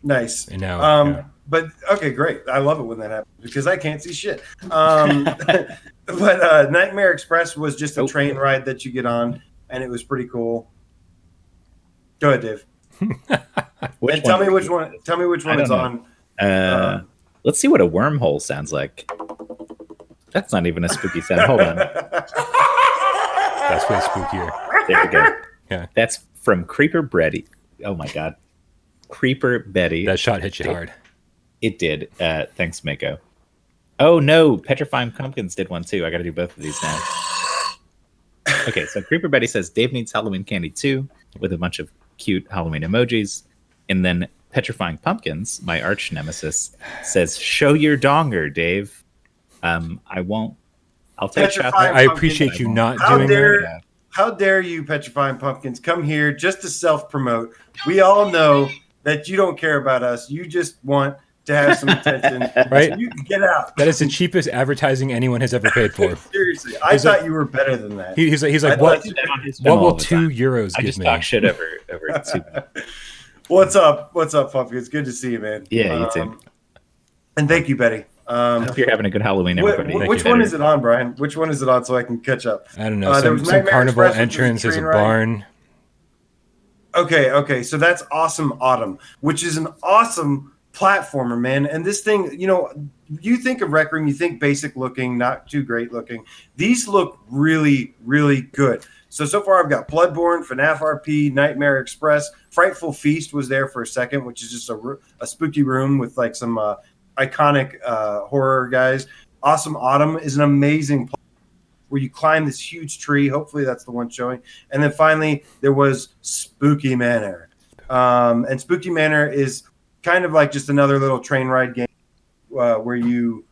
Nice. And now, yeah. But okay, great. I love it when that happens because I can't see shit. But Nightmare Express was just a train ride that you get on, and it was pretty cool. Go ahead, Dave. Tell me which one it's on. Let's see what a wormhole sounds like. That's not even a spooky sound. Hold on. That's way spookier. There we go. Yeah. That's from Creeper Betty. Oh my God. Creeper Betty. That shot hit you hard. It did. Thanks, Mako. Oh no, Petrifying Pumpkins did one too. I got to do both of these now. Okay, so Creeper Betty says Dave needs Halloween candy too, with a bunch of cute Halloween emojis. And then Petrifying Pumpkins, my arch nemesis, says, "Show your donger, Dave." I won't. I'll take shots. I appreciate you not doing that. How dare you, Petrifying Pumpkins, come here just to self-promote? We all know that you don't care about us. You just want to have some attention. Right? So you can get out. That is the cheapest advertising anyone has ever paid for. Seriously, I thought you were better than that. He's like, what will €2 I give just me? talk shit over 2 minutes. What's up, Pumpkins? Good to see you, man. Yeah, you too. And thank you, Betty. I hope you're having a good Halloween, everybody. Which one is it on, Brian? Which one is it on so I can catch up? I don't know. Some carnival Express, entrance. There's a barn. Okay. So that's Awesome Autumn, which is an awesome platformer, man. And this thing, you think of Rec Room, you think basic looking, not too great looking. These look really, really good. So far I've got Bloodborne, FNAF RP, Nightmare Express, Frightful Feast was there for a second, which is just a spooky room with like some iconic horror guys. Awesome Autumn is an amazing place where you climb this huge tree. Hopefully that's the one showing. And then finally there was Spooky Manor. And Spooky Manor is kind of like just another little train ride game where you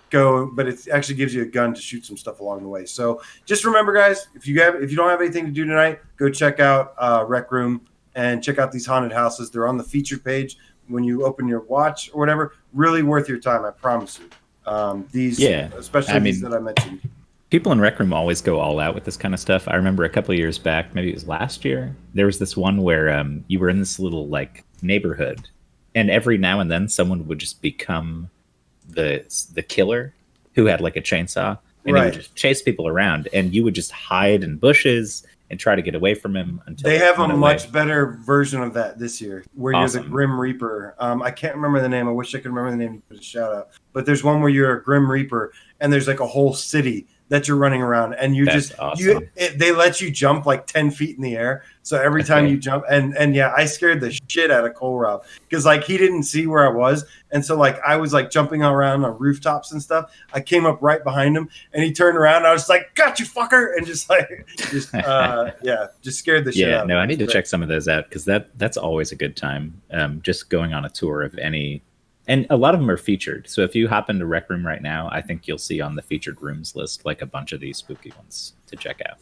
go, but it actually gives you a gun to shoot some stuff along the way. So just remember, guys, if you don't have anything to do tonight, go check out Rec Room and check out these haunted houses. They're on the featured page when you open your watch or whatever. Really worth your time, I promise you. Especially these that I mentioned. People in Rec Room always go all out with this kind of stuff. I remember a couple of years back, maybe it was last year, there was this one where you were in this little like neighborhood, and every now and then someone would just become the killer who had like a chainsaw, and he would just chase people around, and you would just hide in bushes and try to get away from him until they have a much better version of that this year, where you're the Grim Reaper. I can't remember the name. I wish I could remember the name. Put a shout out. But there's one where you're a Grim Reaper, and there's like a whole city that you're running around, and they let you jump like 10 feet in the air. So every time you jump, and yeah, I scared the shit out of Cole Rob because like he didn't see where I was, and so like I was like jumping around on rooftops and stuff. I came up right behind him, and he turned around. And I was like, "Got you, fucker!" And just scared the shit out of me. I need to check some of those out because that's always a good time. Just going on a tour of any. And a lot of them are featured. So if you hop into Rec Room right now, I think you'll see on the featured rooms list like a bunch of these spooky ones to check out.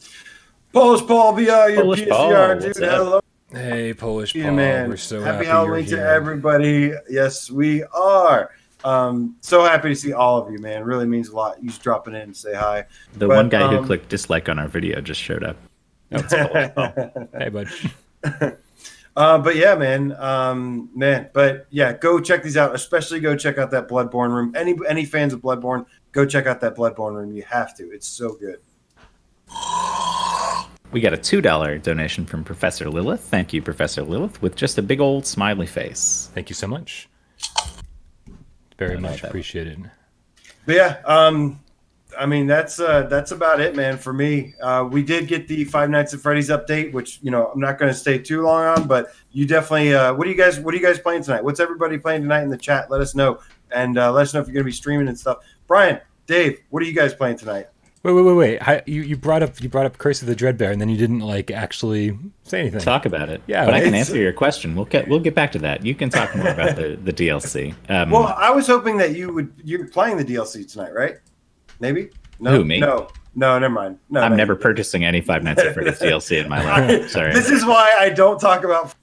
Polish Paul VR, your Polish PSVR, Paul, dude. what's up? Hello, Hey, Polish yeah, Paul. man. We're so happy happy Halloween you're to here. everybody. Yes, we are. So happy to see all of you, man. Really means a lot. You just dropping in and say hi. The one guy who clicked dislike on our video just showed up. That's Polish Paul. Hey, bud. But yeah, man. But yeah, go check these out. Especially go check out that Bloodborne room. Any fans of Bloodborne, go check out that Bloodborne room. You have to. It's so good. We got a $2 donation from Professor Lilith. Thank you, Professor Lilith, with just a big old smiley face. Thank you so much. Very much appreciated. But yeah, I mean that's about it, man. For me, we did get the Five Nights at Freddy's update, which I'm not going to stay too long on. But you definitely, what are you guys playing tonight? What's everybody playing tonight in the chat? Let us know, and let us know if you're going to be streaming and stuff. Brian, Dave, what are you guys playing tonight? Wait. You brought up Curse of the Dreadbear, and then you didn't actually say anything. Talk about it. Yeah, but I can answer your question. We'll get back to that. You can talk more about the DLC. Well, I was hoping that you're playing the DLC tonight, right? Maybe. No, Who, me? No, never mind. No, I'm never purchasing any Five Nights at Freddy's DLC in my life. Sorry. This is why I don't talk about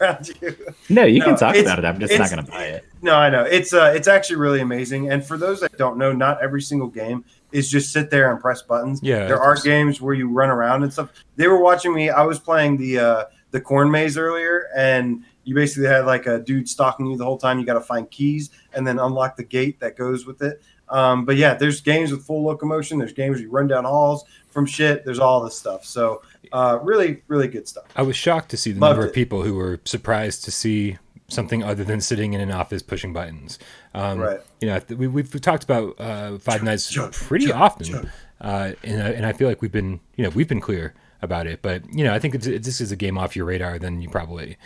around you. No, you can talk about it. I'm just not going to buy it. No, I know. It's actually really amazing. And for those that don't know, not every single game is just sit there and press buttons. Yeah, there are games where you run around and stuff. They were watching me. I was playing the corn maze earlier, and you basically had a dude stalking you the whole time. You got to find keys and then unlock the gate that goes with it. But yeah, there's games with full locomotion. There's games where you run down halls from shit. There's all this stuff. So really, really good stuff. I was shocked to see the number of people who were surprised to see something other than sitting in an office pushing buttons. Right. We've talked about Five Nights pretty often, and I feel like we've been clear about it. But I think if this is a game off your radar, then you probably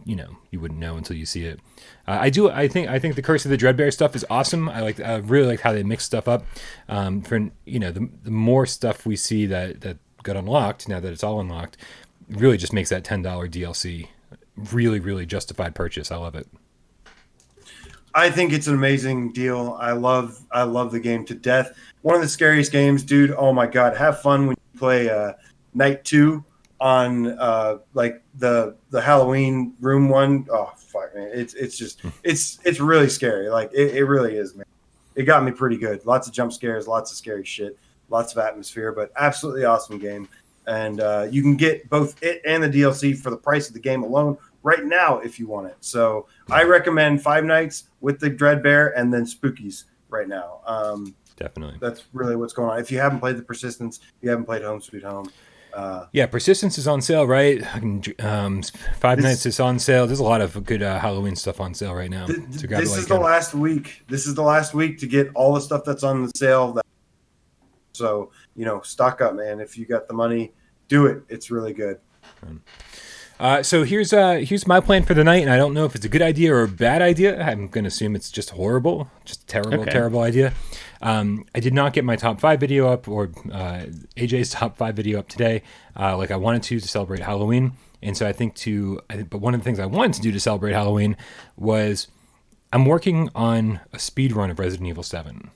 you wouldn't know until you see it. I think the Curse of the Dreadbear stuff is awesome. I really like how they mix stuff up. For the more stuff we see that got unlocked now that it's all unlocked, really just makes that $10 DLC really, really justified purchase. I love it. I think it's an amazing deal. I love the game to death. One of the scariest games, dude. Oh my god, have fun when you play Night 2 on the Halloween room one. Oh fuck, man. It's really scary. It really is, man. It got me pretty good. Lots of jump scares, lots of scary shit, lots of atmosphere, but absolutely awesome game. And you can get both it and the DLC for the price of the game alone right now if you want it. So I recommend Five Nights with the Dreadbear and then Spookies right now. Definitely. That's really what's going on. If you haven't played the Persistence, you haven't played Home Sweet Home. Persistence is on sale, right? Five Nights is on sale. There's a lot of good Halloween stuff on sale right now. This is the last week. This is the last week to get all the stuff that's on the sale. So, stock up, man. If you got the money, do it. It's really good. So here's my plan for the night, and I don't know if it's a good idea or a bad idea. I'm going to assume it's just horrible, just terrible idea. I did not get my top 5 video up or AJ's top 5 video up today, like I wanted to celebrate Halloween. And so but one of the things I wanted to do to celebrate Halloween was I'm working on a speed run of Resident Evil 7.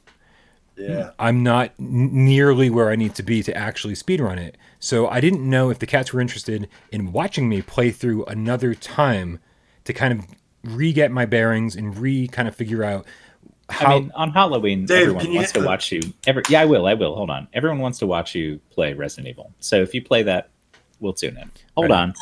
Yeah. I'm not nearly where I need to be to actually speedrun it. So I didn't know if the cats were interested in watching me play through another time to kind of re-get my bearings and kind of figure out how... I mean, on Halloween, Dave, everyone wants to watch you... I will. Hold on. Everyone wants to watch you play Resident Evil. So if you play that, we'll tune in. Hold on.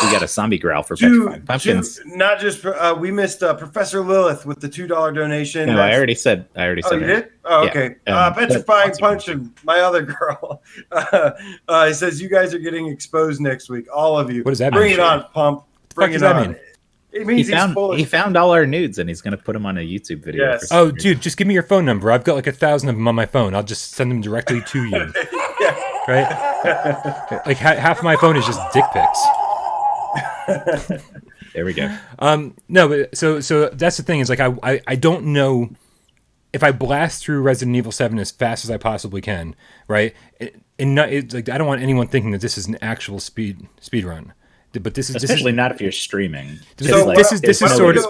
We got a zombie growl for Petrified Pumpkins. Not just we missed Professor Lilith with the $2 donation. No, I already said. Oh, you it. did? Oh, okay. Yeah. Petrified Punch and my other girl. He says you guys are getting exposed next week, all of you. What does that Bring mean? it on, Pump. Bring it that on. mean? It means he found all our nudes and he's going to put them on a YouTube video. Yes. Oh, dude, just give me your phone number. I've got 1,000 of them on my phone. I'll just send them directly to you. Right? Half my phone is just dick pics. There we go. No, but so that's the thing is I don't know if I blast through Resident Evil 7 as fast as I possibly can, right? I don't want anyone thinking that this is an actual speed run. But this is especially not if you're streaming. This is sort of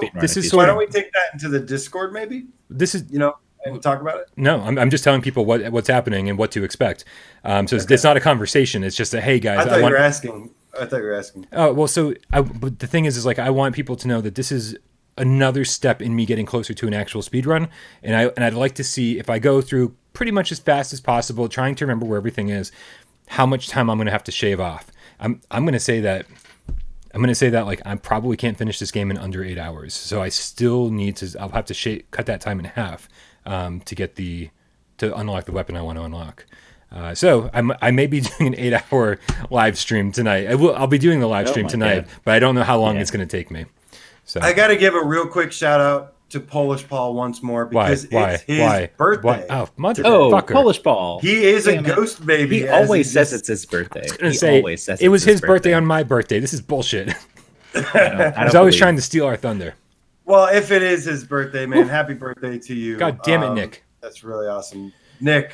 Why don't we take that into the Discord? Maybe this is and talk about it? No, I'm just telling people what's happening and what to expect. So it's not a conversation. It's just a, hey guys, I thought you were asking. Oh well, but the thing is like I want people to know that this is another step in me getting closer to an actual speed run, and I'd like to see if I go through pretty much as fast as possible, trying to remember where everything is, how much time I'm going to have to shave off. I'm going to say that like I probably can't finish this game in under 8 hours, so I still need to. I'll have to cut that time in half to get to unlock the weapon I want to unlock. So I may be doing an 8-hour live stream tonight. I'll be doing the live stream tonight, but I don't know how long it's going to take me. So I got to give a real quick shout out to Polish Paul once more because it's his birthday. Oh, motherfucker! Polish Paul. He is a ghost baby. He always says it's his birthday. It was his birthday on my birthday. This is bullshit. He's always trying to steal our thunder. Well, if it is his birthday, man, happy birthday to you. God damn it, Nick. That's really awesome. Nick.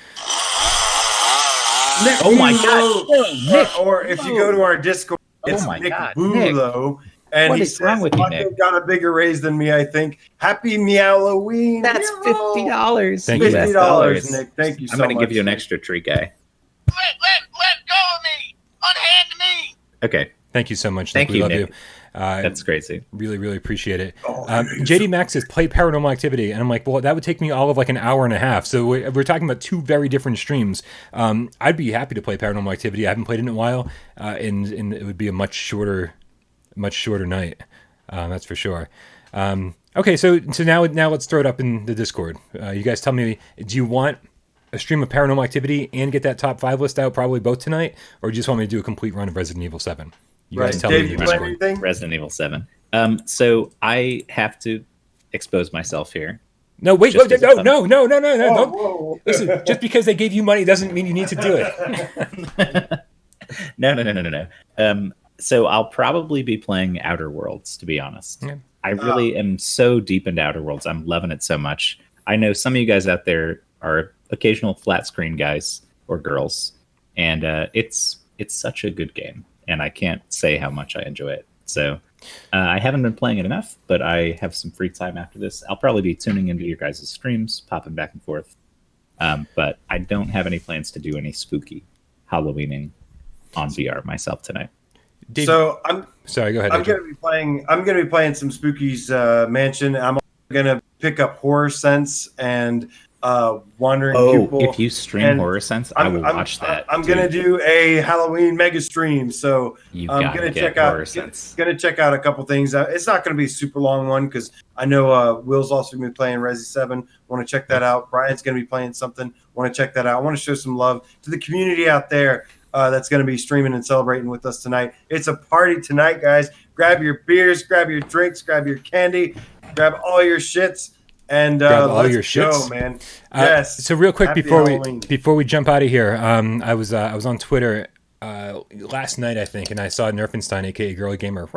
Oh my God. Nick. Or if you go to our Discord, it's Nick Bulo. And what he is says, wrong with you, Nick? Got a bigger raise than me, I think. Happy Meowloween. That's $50. Thank you. $50, Nick. Thank you so much. I'm going to give you an extra treat, guy. Let go of me. Unhand me. Okay. Thank you so much, Nick. Thank you, love Nick. you. That's crazy. Really, really appreciate it. JD Max says play Paranormal Activity, and I'm like, well, that would take me all of like an hour and a half. So we're talking about two very different streams. I'd be happy to play Paranormal Activity. I haven't played it in a while, and it would be a much shorter night. That's for sure. Okay, so now let's throw it up in the Discord. You guys tell me, do you want a stream of Paranormal Activity and get that top 5 list out probably both tonight, or do you just want me to do a complete run of Resident Evil 7? You guys tell me in the Discord. Resident Evil 7. So I have to expose myself here. No, wait, no. Whoa. Listen, just because they gave you money doesn't mean you need to do it. No. So I'll probably be playing Outer Worlds, to be honest. Yeah. I really am so deep into Outer Worlds. I'm loving it so much. I know some of you guys out there are occasional flat screen guys or girls, and it's such a good game, and I can't say how much I enjoy it. So I haven't been playing it enough, but I have some free time after this. I'll probably be tuning into your guys' streams, popping back and forth. But I don't have any plans to do any spooky Halloweening on VR myself tonight. Dave, so I'm sorry. Go ahead. I'm going to be playing some Spooky's Mansion. I'm also going to pick up Horror Sense and Wandering Pupil. If you stream Horror Sense, I will watch that. I'm going to do a Halloween mega stream. So I'm going to check out a couple things. It's not going to be a super long one because I know Will's also going to be playing Resi 7. Want to check that out. Brian's going to be playing something. Want to check that out. I want to show some love to the community out there. That's going to be streaming and celebrating with us tonight. It's a party tonight, guys. Grab your beers, grab your drinks, grab your candy, grab all your shits, and let's go, man. Yes. So real quick before we jump out of here, I was on Twitter last night, I think, and I saw Nerfenstein, aka Girly Gamer.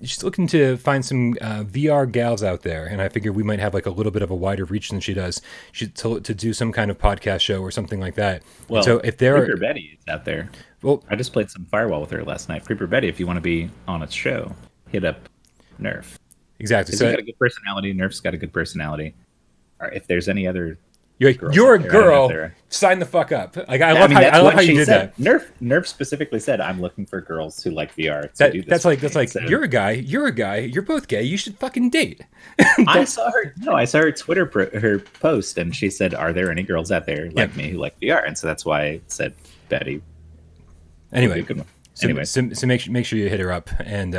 She's looking to find some VR gals out there, and I figured we might have like a little bit of a wider reach than she does. To do some kind of podcast show or something like that. Well, so if there Creeper Betty is out there. Well, I just played some Firewall with her last night. Creeper Betty, if you want to be on a show, hit up Nerf. Exactly. So, got a good personality. Nerf's got a good personality. Or if there's any other. You're a girl. Sign the fuck up. Like I love how you did that. Nerf specifically said, "I'm looking for girls who like VR." That's like so, you're a guy. You're both gay. You should fucking date. I saw her Twitter her post, and she said, "Are there any girls out there like me who like VR?" And so that's why I said Betty. Anyway, so make sure you hit her up, and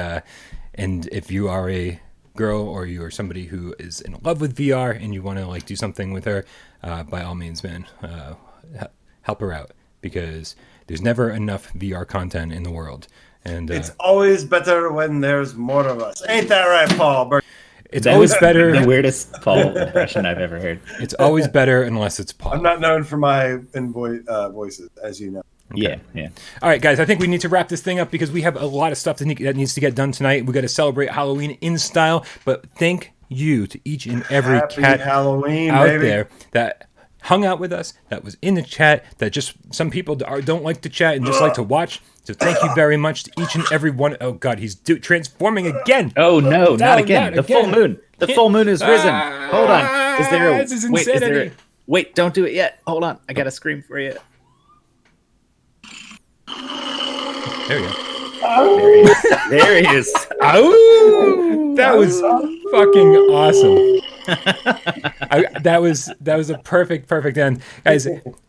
if you are a girl or you are somebody who is in love with VR and you want to like do something with her, by all means, man, help her out, because there's never enough VR content in the world, and it's always better when there's more of us. Ain't that right, Paul? It's always better. The weirdest Paul impression I've ever heard. It's always better unless it's Paul. I'm not known for my voices, as you know. Okay. Yeah. All right, guys, I think we need to wrap this thing up because we have a lot of stuff that needs to get done tonight. We got to celebrate Halloween in style, but thank you to each and every cat Halloween, out baby. there that hung out with us, that was in the chat, that just some people don't like to chat and just like to watch. So thank you very much to each and every one. Oh God, he's transforming again. Oh no, not again. The full moon. The full moon is risen. Hold on. Is there a This is wait? insanity. Wait, don't do it yet. Hold on. I gotta scream for you. There we go. There he is. Oh, that was fucking awesome. That was a perfect end, guys.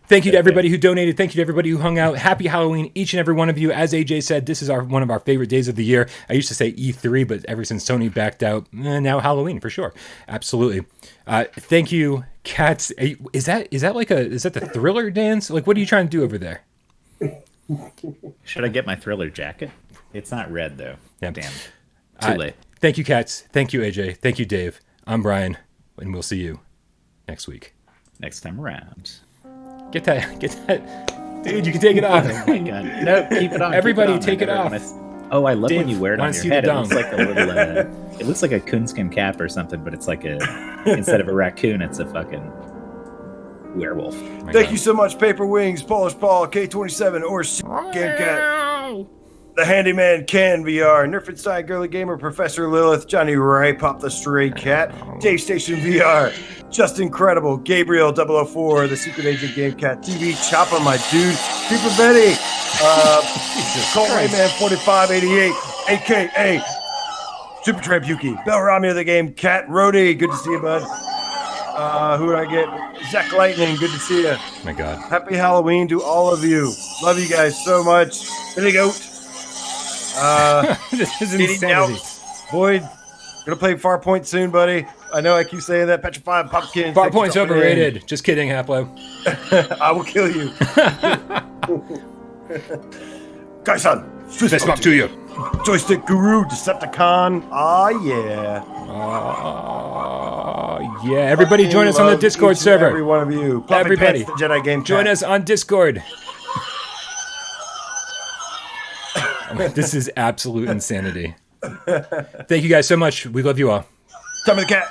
Thank you to everybody who donated. Thank you to everybody who hung out. Happy Halloween, each and every one of you. As AJ said, this is one of our favorite days of the year. I used to say E3, but ever since Sony backed out, now Halloween for sure. Absolutely. Thank you, Cats. Is that the Thriller dance? Like, what are you trying to do over there? Should I get my Thriller jacket? It's not red though. Yeah. Damn. Too late. Thank you, Cats. Thank you, AJ. Thank you, Dave. I'm Bryan, and we'll see you next week. Next time around. Get that, dude. You can take it off. Oh my god. No, keep it on. Everybody, keep take it off. Oh, I love Dave, when you wear it wanna on see your the head. It looks dong. like a little. It looks like a coonskin cap or something, but it's like instead of a raccoon, it's a fucking werewolf. Thank you so much, Paper Wings, Polish Paul, K27, or GameCat, the Handyman, Can VR, Nerfenstein, Girly Gamer, Professor Lilith, Johnny Ray, Pop the Stray Cat, Davestation VR, Just Incredible, Gabriel 004, the Secret Agent GameCat TV, Chopper, my dude, Creeper Betty, Colt Rayman 4588, aka Super Tramp Yuki, Belramia the Game Cat, Rody, good to see you, bud. Who did I get? Zach Lightning, good to see you. My God. Happy Halloween to all of you. Love you guys so much. Billy Goat. This is Eating out. insanity. Boyd, gonna play Farpoint soon, buddy. I know I keep saying that. Petrified Pumpkin. Farpoint's overrated. Just kidding, Haplo. I will kill you. Kaisan. Fist bump to you. Joystick Guru, Decepticon. Ah, yeah. Yeah, everybody join us on the Love Discord each and server. Every one of you. Puppet Everybody. Pants, the Jedi Game Join Cat. us on Discord. This is absolute insanity. Thank you guys so much. We love you all. Time of the Cat.